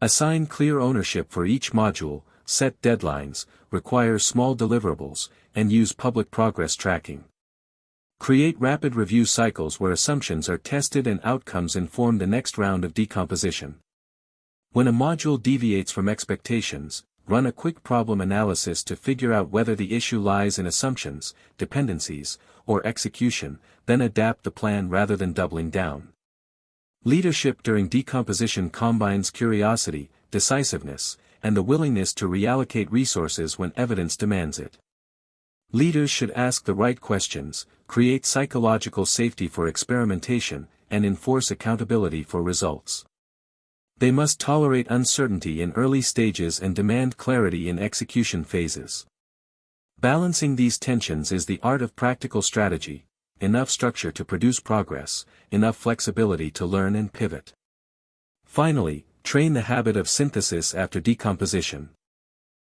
A: Assign clear ownership for each module, set deadlines, require small deliverables, and use public progress tracking. Create rapid review cycles where assumptions are tested and outcomes inform the next round of decomposition. When a module deviates from expectations, run a quick problem analysis to figure out whether the issue lies in assumptions, dependencies, or execution, then adapt the plan rather than doubling down. Leadership during decomposition combines curiosity, decisiveness, and the willingness to reallocate resources when evidence demands it. Leaders should ask the right questions, create psychological safety for experimentation, and enforce accountability for results. They must tolerate uncertainty in early stages and demand clarity in execution phases. Balancing these tensions is the art of practical strategy: enough structure to produce progress, enough flexibility to learn and pivot. Finally, train the habit of synthesis after decomposition.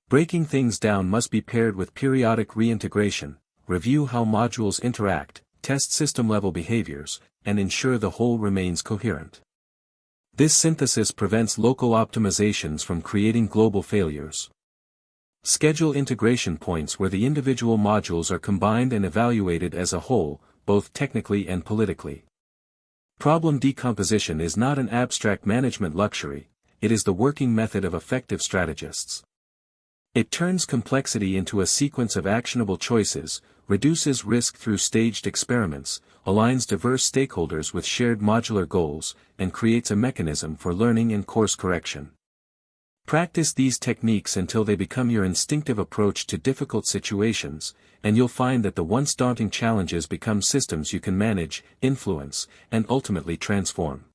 A: Breaking things down must be paired with periodic reintegration, review how modules interact, test system-level behaviors, and ensure the whole remains coherent. This synthesis prevents local optimizations from creating global failures. Schedule integration points where the individual modules are combined and evaluated as a whole, both technically and politically. Problem decomposition is not an abstract management luxury, it is the working method of effective strategists. It turns complexity into a sequence of actionable choices, reduces risk through staged experiments, aligns diverse stakeholders with shared modular goals, and creates a mechanism for learning and course correction. Practice these techniques until they become your instinctive approach to difficult situations, and you'll find that the once daunting challenges become systems you can manage, influence, and ultimately transform.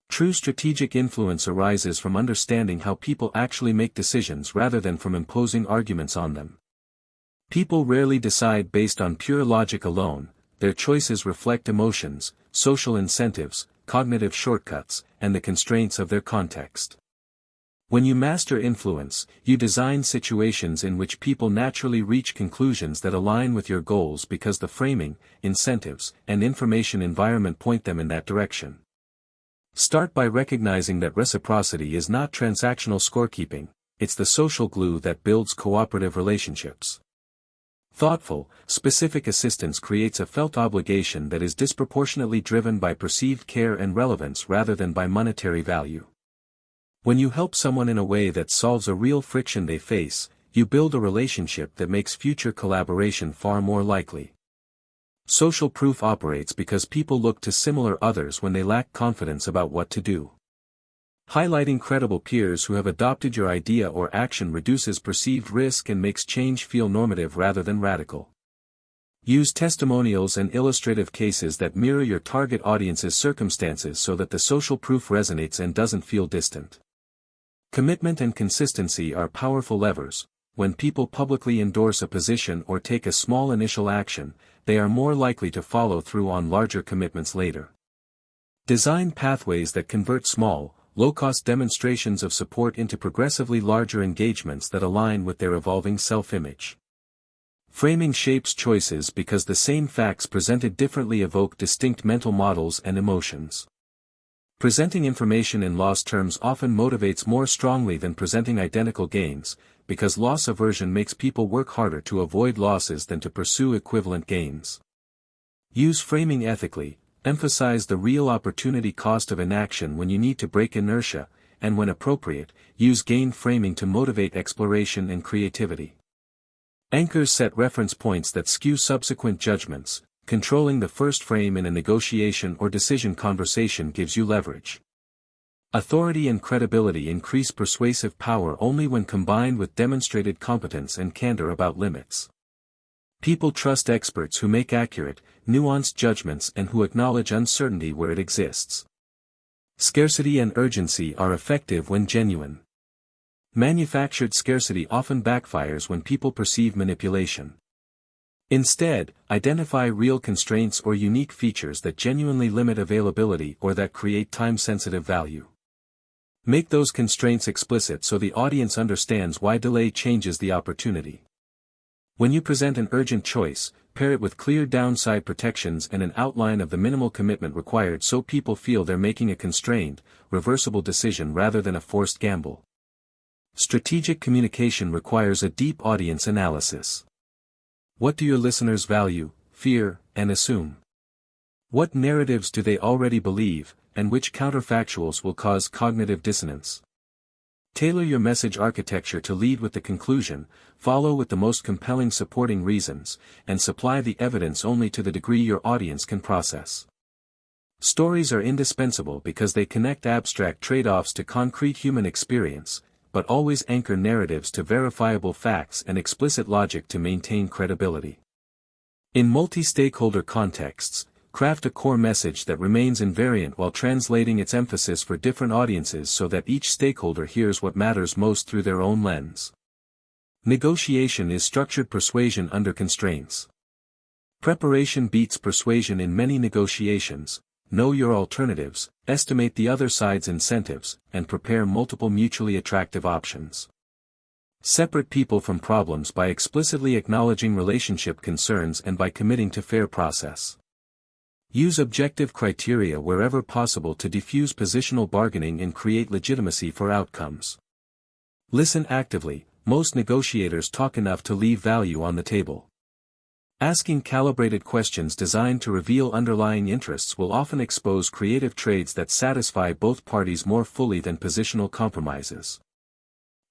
A: True strategic influence arises from understanding how people actually make decisions rather than from imposing arguments on them. People rarely decide based on pure logic alone, their choices reflect emotions, social incentives, cognitive shortcuts, and the constraints of their context. When you master influence, you design situations in which people naturally reach conclusions that align with your goals because the framing, incentives, and information environment point them in that direction. Start by recognizing that reciprocity is not transactional scorekeeping, it's the social glue that builds cooperative relationships. Thoughtful, specific assistance creates a felt obligation that is disproportionately driven by perceived care and relevance rather than by monetary value. When you help someone in a way that solves a real friction they face, you build a relationship that makes future collaboration far more likely. Social proof operates because people look to similar others when they lack confidence about what to do. Highlighting credible peers who have adopted your idea or action reduces perceived risk and makes change feel normative rather than radical. Use testimonials and illustrative cases that mirror your target audience's circumstances so that the social proof resonates and doesn't feel distant. Commitment and consistency are powerful levers. When people publicly endorse a position or take a small initial action, they are more likely to follow through on larger commitments later. Design pathways that convert small, low-cost demonstrations of support into progressively larger engagements that align with their evolving self-image. Framing shapes choices because the same facts presented differently evoke distinct mental models and emotions. Presenting information in loss terms often motivates more strongly than presenting identical gains, because loss aversion makes people work harder to avoid losses than to pursue equivalent gains. Use framing ethically, emphasize the real opportunity cost of inaction when you need to break inertia, and when appropriate, use gain framing to motivate exploration and creativity. Anchors set reference points that skew subsequent judgments. Controlling the first frame in a negotiation or decision conversation gives you leverage. Authority and credibility increase persuasive power only when combined with demonstrated competence and candor about limits. People trust experts who make accurate, nuanced judgments and who acknowledge uncertainty where it exists. Scarcity and urgency are effective when genuine. Manufactured scarcity often backfires when people perceive manipulation. Instead, identify real constraints or unique features that genuinely limit availability or that create time-sensitive value. Make those constraints explicit so the audience understands why delay changes the opportunity. When you present an urgent choice, pair it with clear downside protections and an outline of the minimal commitment required so people feel they're making a constrained, reversible decision rather than a forced gamble. Strategic communication requires a deep audience analysis. What do your listeners value, fear, and assume? What narratives do they already believe, and which counterfactuals will cause cognitive dissonance? Tailor your message architecture to lead with the conclusion, follow with the most compelling supporting reasons, and supply the evidence only to the degree your audience can process. Stories are indispensable because they connect abstract trade-offs to concrete human experience, but always anchor narratives to verifiable facts and explicit logic to maintain credibility. In multi-stakeholder contexts, craft a core message that remains invariant while translating its emphasis for different audiences so that each stakeholder hears what matters most through their own lens. Negotiation is structured persuasion under constraints. Preparation beats persuasion in many negotiations. Know your alternatives, estimate the other side's incentives, and prepare multiple mutually attractive options. Separate people from problems by explicitly acknowledging relationship concerns and by committing to fair process. Use objective criteria wherever possible to diffuse positional bargaining and create legitimacy for outcomes. Listen actively. Most negotiators talk enough to leave value on the table. Asking calibrated questions designed to reveal underlying interests will often expose creative trades that satisfy both parties more fully than positional compromises.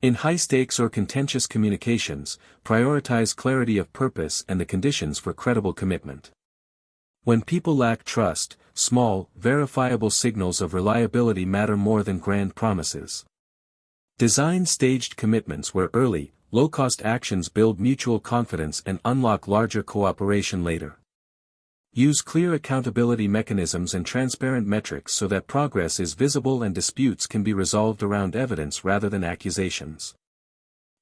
A: In high-stakes or contentious communications, prioritize clarity of purpose and the conditions for credible commitment. When people lack trust, small, verifiable signals of reliability matter more than grand promises. Design staged commitments where early, low-cost actions build mutual confidence and unlock larger cooperation later. Use clear accountability mechanisms and transparent metrics so that progress is visible and disputes can be resolved around evidence rather than accusations.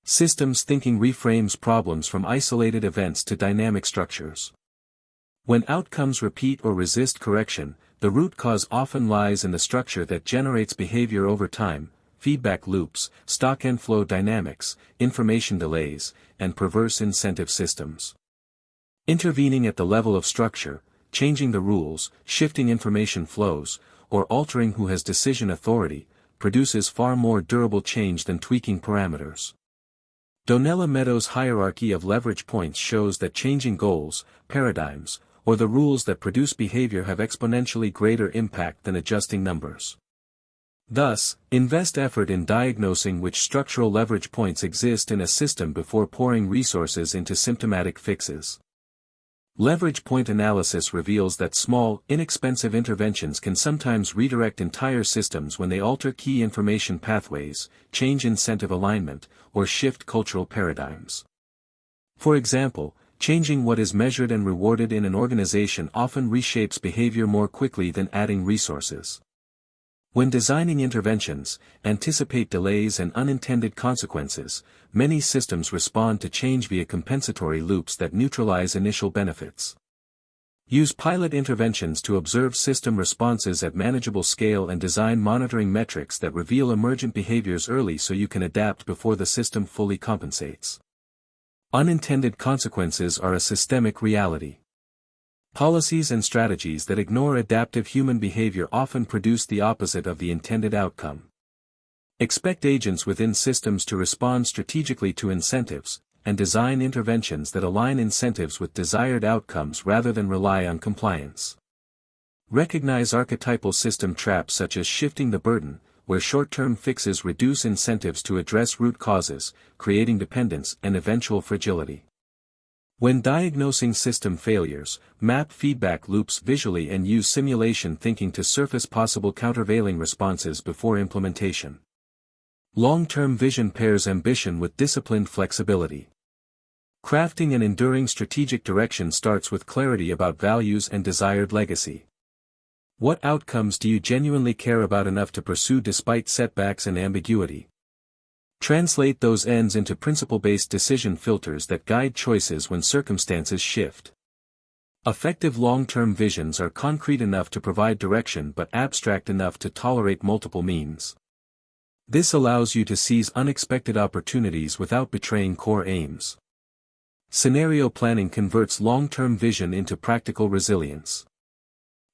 A: Systems thinking reframes problems from isolated events to dynamic structures. When outcomes repeat or resist correction, the root cause often lies in the structure that generates behavior over time. Feedback loops, stock and flow dynamics, information delays, and perverse incentive systems. Intervening at the level of structure, changing the rules, shifting information flows, or altering who has decision authority, produces far more durable change than tweaking parameters. Donella Meadows' hierarchy of leverage points shows that changing goals, paradigms, or the rules that produce behavior have exponentially greater impact than adjusting numbers. Thus, invest effort in diagnosing which structural leverage points exist in a system before pouring resources into symptomatic fixes. Leverage point analysis reveals that small, inexpensive interventions can sometimes redirect entire systems when they alter key information pathways, change incentive alignment, or shift cultural paradigms. For example, changing what is measured and rewarded in an organization often reshapes behavior more quickly than adding resources. When designing interventions, anticipate delays and unintended consequences. Many systems respond to change via compensatory loops that neutralize initial benefits. Use pilot interventions to observe system responses at manageable scale and design monitoring metrics that reveal emergent behaviors early so you can adapt before the system fully compensates. Unintended consequences are a systemic reality. Policies and strategies that ignore adaptive human behavior often produce the opposite of the intended outcome. Expect agents within systems to respond strategically to incentives, and design interventions that align incentives with desired outcomes rather than rely on compliance. Recognize archetypal system traps such as shifting the burden, where short-term fixes reduce incentives to address root causes, creating dependence and eventual fragility. When diagnosing system failures, map feedback loops visually and use simulation thinking to surface possible countervailing responses before implementation. Long-term vision pairs ambition with disciplined flexibility. Crafting an enduring strategic direction starts with clarity about values and desired legacy. What outcomes do you genuinely care about enough to pursue despite setbacks and ambiguity? Translate those ends into principle-based decision filters that guide choices when circumstances shift. Effective long-term visions are concrete enough to provide direction but abstract enough to tolerate multiple means. This allows you to seize unexpected opportunities without betraying core aims. Scenario planning converts long-term vision into practical resilience.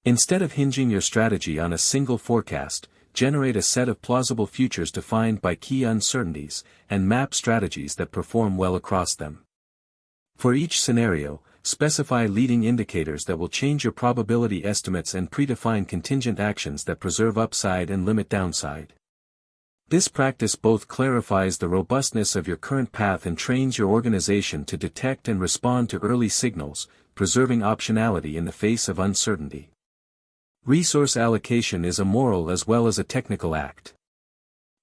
A: Instead of hinging your strategy on a single forecast, generate a set of plausible futures defined by key uncertainties, and map strategies that perform well across them. For each scenario, specify leading indicators that will change your probability estimates and predefine contingent actions that preserve upside and limit downside. This practice both clarifies the robustness of your current path and trains your organization to detect and respond to early signals, preserving optionality in the face of uncertainty. Resource allocation is a moral as well as a technical act.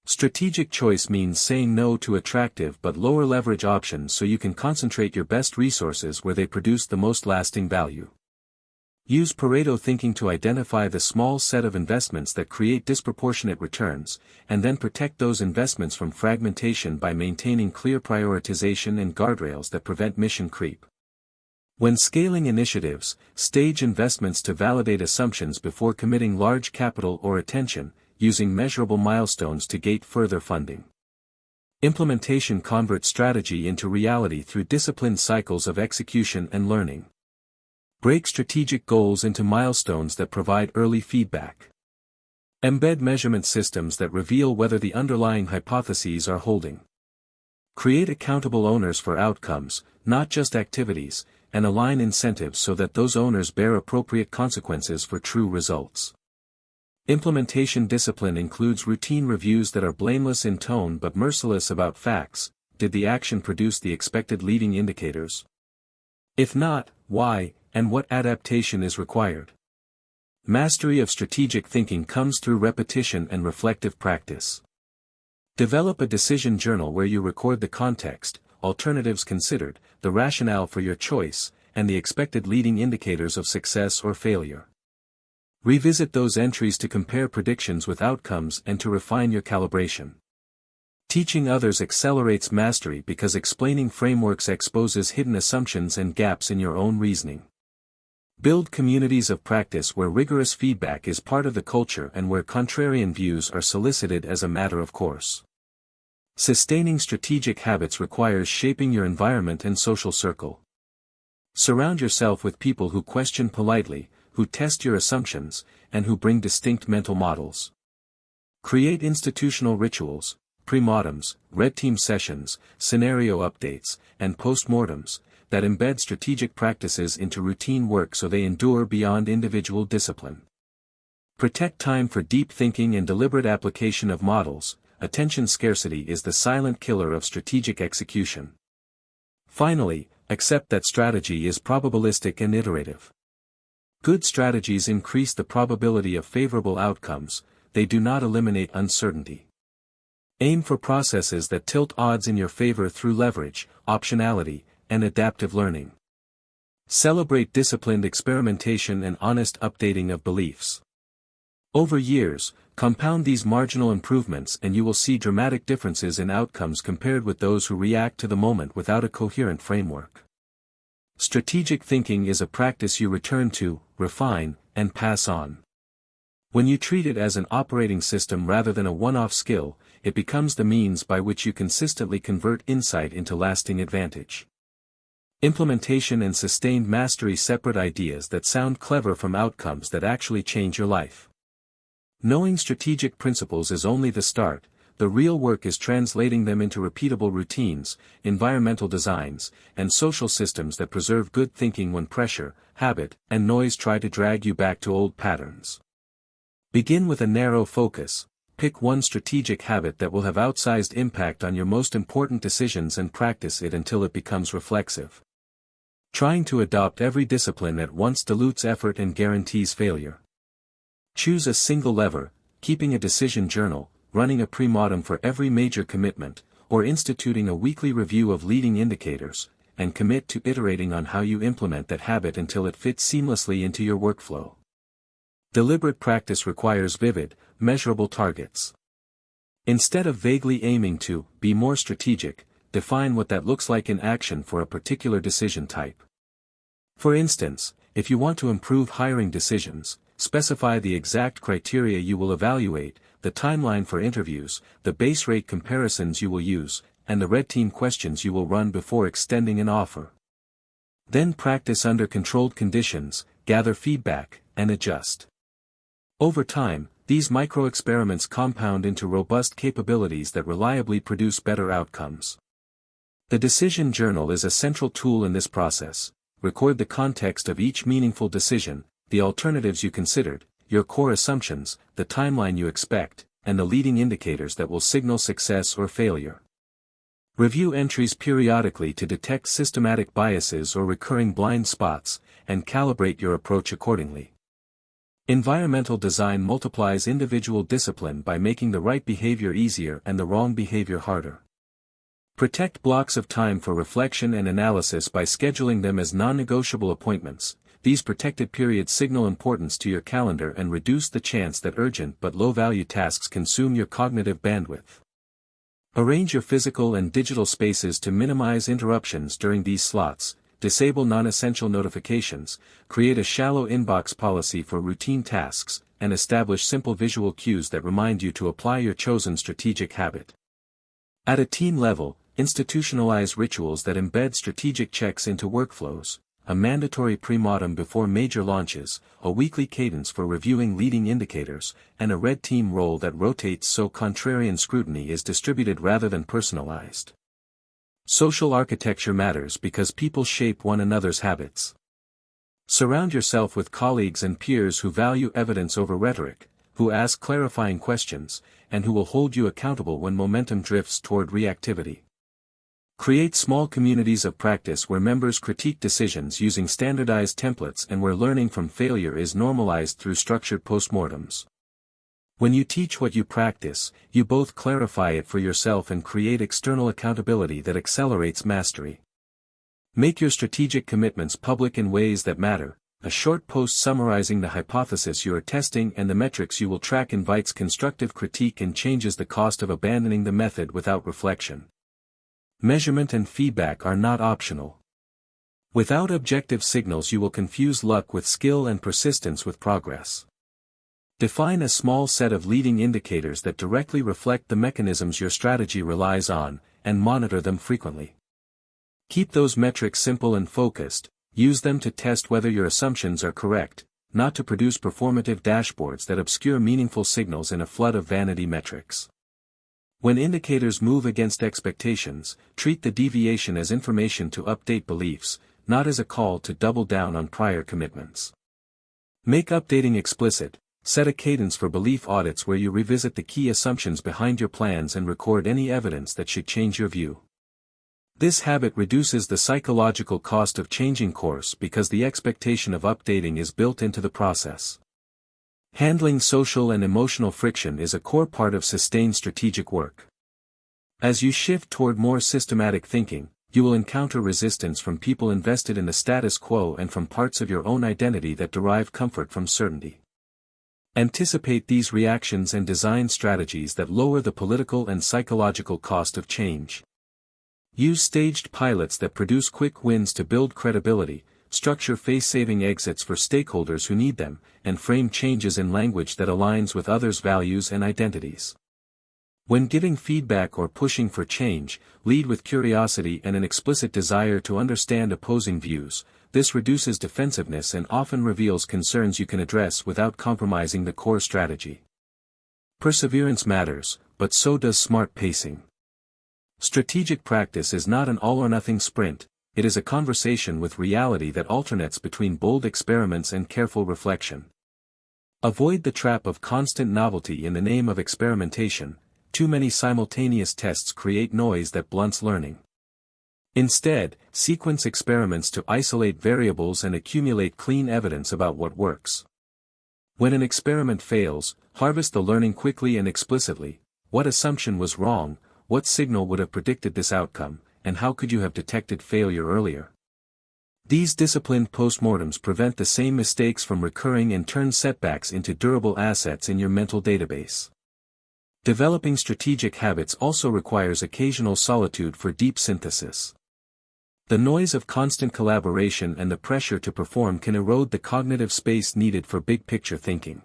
A: Strategic choice means saying no to attractive but lower leverage options so you can concentrate your best resources where they produce the most lasting value. Use Pareto thinking to identify the small set of investments that create disproportionate returns, and then protect those investments from fragmentation by maintaining clear prioritization and guardrails that prevent mission creep. When scaling initiatives, stage investments to validate assumptions before committing large capital or attention, using measurable milestones to gate further funding. Implementation converts strategy into reality through disciplined cycles of execution and learning. Break strategic goals into milestones that provide early feedback. Embed measurement systems that reveal whether the underlying hypotheses are holding. Create accountable owners for outcomes, not just activities, and align incentives so that those owners bear appropriate consequences for true results. Implementation discipline includes routine reviews that are blameless in tone but merciless about facts. Did the action produce the expected leading indicators? If not, why, and what adaptation is required? Mastery of strategic thinking comes through repetition and reflective practice. Develop a decision journal where you record the context, alternatives considered, the rationale for your choice, and the expected leading indicators of success or failure. Revisit those entries to compare predictions with outcomes and to refine your calibration. Teaching others accelerates mastery because explaining frameworks exposes hidden assumptions and gaps in your own reasoning. Build communities of practice where rigorous feedback is part of the culture and where contrarian views are solicited as a matter of course. Sustaining strategic habits requires shaping your environment and social circle. Surround yourself with people who question politely, who test your assumptions, and who bring distinct mental models. Create institutional rituals, pre-mortems, red team sessions, scenario updates, and post-mortems, that embed strategic practices into routine work so they endure beyond individual discipline. Protect time for deep thinking and deliberate application of models. Attention scarcity is the silent killer of strategic execution. Finally, accept that strategy is probabilistic and iterative. Good strategies increase the probability of favorable outcomes, they do not eliminate uncertainty. Aim for processes that tilt odds in your favor through leverage, optionality, and adaptive learning. Celebrate disciplined experimentation and honest updating of beliefs. Over years, compound these marginal improvements and you will see dramatic differences in outcomes compared with those who react to the moment without a coherent framework. Strategic thinking is a practice you return to, refine, and pass on. When you treat it as an operating system rather than a one-off skill, it becomes the means by which you consistently convert insight into lasting advantage. Implementation and sustained mastery separate ideas that sound clever from outcomes that actually change your life. Knowing strategic principles is only the start, the real work is translating them into repeatable routines, environmental designs, and social systems that preserve good thinking when pressure, habit, and noise try to drag you back to old patterns. Begin with a narrow focus, pick one strategic habit that will have outsized impact on your most important decisions and practice it until it becomes reflexive. Trying to adopt every discipline at once dilutes effort and guarantees failure. Choose a single lever, keeping a decision journal, running a pre-mortem for every major commitment, or instituting a weekly review of leading indicators, and commit to iterating on how you implement that habit until it fits seamlessly into your workflow. Deliberate practice requires vivid, measurable targets. Instead of vaguely aiming to be more strategic, define what that looks like in action for a particular decision type. For instance, if you want to improve hiring decisions, specify the exact criteria you will evaluate, the timeline for interviews, the base rate comparisons you will use, and the red team questions you will run before extending an offer. Then practice under controlled conditions, gather feedback, and adjust. Over time, these micro-experiments compound into robust capabilities that reliably produce better outcomes. The decision journal is a central tool in this process. Record the context of each meaningful decision, the alternatives you considered, your core assumptions, the timeline you expect, and the leading indicators that will signal success or failure. Review entries periodically to detect systematic biases or recurring blind spots, and calibrate your approach accordingly. Environmental design multiplies individual discipline by making the right behavior easier and the wrong behavior harder. Protect blocks of time for reflection and analysis by scheduling them as non-negotiable appointments. These protected periods signal importance to your calendar and reduce the chance that urgent but low-value tasks consume your cognitive bandwidth. Arrange your physical and digital spaces to minimize interruptions during these slots. Disable non-essential notifications, create a shallow inbox policy for routine tasks, and establish simple visual cues that remind you to apply your chosen strategic habit. At a team level, institutionalize rituals that embed strategic checks into workflows, a mandatory pre-mortem before major launches, a weekly cadence for reviewing leading indicators, and a red team role that rotates so contrarian scrutiny is distributed rather than personalized. Social architecture matters because people shape one another's habits. Surround yourself with colleagues and peers who value evidence over rhetoric, who ask clarifying questions, and who will hold you accountable when momentum drifts toward reactivity. Create small communities of practice where members critique decisions using standardized templates and where learning from failure is normalized through structured postmortems. When you teach what you practice, you both clarify it for yourself and create external accountability that accelerates mastery. Make your strategic commitments public in ways that matter. A short post summarizing the hypothesis you are testing and the metrics you will track invites constructive critique and changes the cost of abandoning the method without reflection. Measurement and feedback are not optional. Without objective signals, you will confuse luck with skill and persistence with progress. Define a small set of leading indicators that directly reflect the mechanisms your strategy relies on, and monitor them frequently. Keep those metrics simple and focused. Use them to test whether your assumptions are correct, not to produce performative dashboards that obscure meaningful signals in a flood of vanity metrics. When indicators move against expectations, treat the deviation as information to update beliefs, not as a call to double down on prior commitments. Make updating explicit. Set a cadence for belief audits where you revisit the key assumptions behind your plans and record any evidence that should change your view. This habit reduces the psychological cost of changing course because the expectation of updating is built into the process. Handling social and emotional friction is a core part of sustained strategic work. As you shift toward more systematic thinking, you will encounter resistance from people invested in the status quo and from parts of your own identity that derive comfort from certainty. Anticipate these reactions and design strategies that lower the political and psychological cost of change. Use staged pilots that produce quick wins to build credibility, structure face-saving exits for stakeholders who need them, and frame changes in language that aligns with others' values and identities. When giving feedback or pushing for change, lead with curiosity and an explicit desire to understand opposing views. This reduces defensiveness and often reveals concerns you can address without compromising the core strategy. Perseverance matters, but so does smart pacing. Strategic practice is not an all-or-nothing sprint. It is a conversation with reality that alternates between bold experiments and careful reflection. Avoid the trap of constant novelty in the name of experimentation. Too many simultaneous tests create noise that blunts learning. Instead, sequence experiments to isolate variables and accumulate clean evidence about what works. When an experiment fails, harvest the learning quickly and explicitly. What assumption was wrong? What signal would have predicted this outcome? and how could you have detected failure earlier? These disciplined postmortems prevent the same mistakes from recurring and turn setbacks into durable assets in your mental database. Developing strategic habits also requires occasional solitude for deep synthesis. The noise of constant collaboration and the pressure to perform can erode the cognitive space needed for big-picture thinking.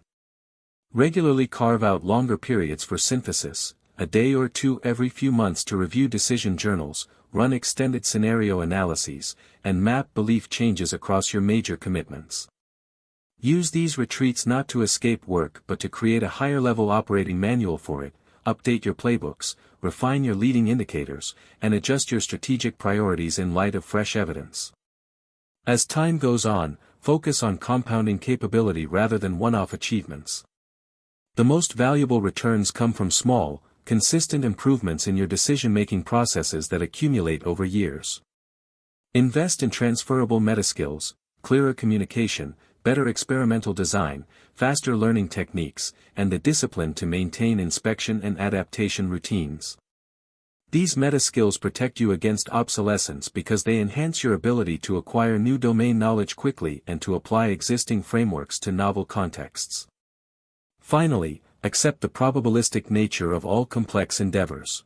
A: Regularly carve out longer periods for synthesis, a day or two every few months to review decision journals, run extended scenario analyses, and map belief changes across your major commitments. Use these retreats not to escape work but to create a higher-level operating manual for it, update your playbooks, refine your leading indicators, and adjust your strategic priorities in light of fresh evidence. As time goes on, focus on compounding capability rather than one-off achievements. The most valuable returns come from small, consistent improvements in your decision-making processes that accumulate over years. Invest in transferable metaskills, clearer communication, better experimental design, faster learning techniques, and the discipline to maintain inspection and adaptation routines. These metaskills protect you against obsolescence because they enhance your ability to acquire new domain knowledge quickly and to apply existing frameworks to novel contexts. Finally, accept the probabilistic nature of all complex endeavors.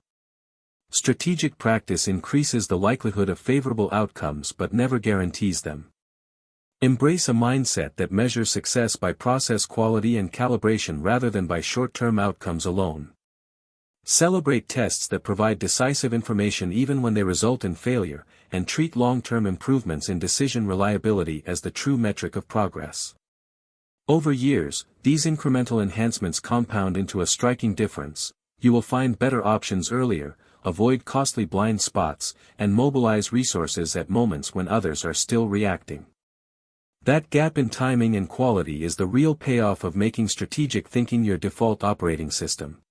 A: Strategic practice increases the likelihood of favorable outcomes but never guarantees them. Embrace a mindset that measures success by process quality and calibration rather than by short-term outcomes alone. Celebrate tests that provide decisive information even when they result in failure, and treat long-term improvements in decision reliability as the true metric of progress. Over years, these incremental enhancements compound into a striking difference. You will find better options earlier, avoid costly blind spots, and mobilize resources at moments when others are still reacting. That gap in timing and quality is the real payoff of making strategic thinking your default operating system.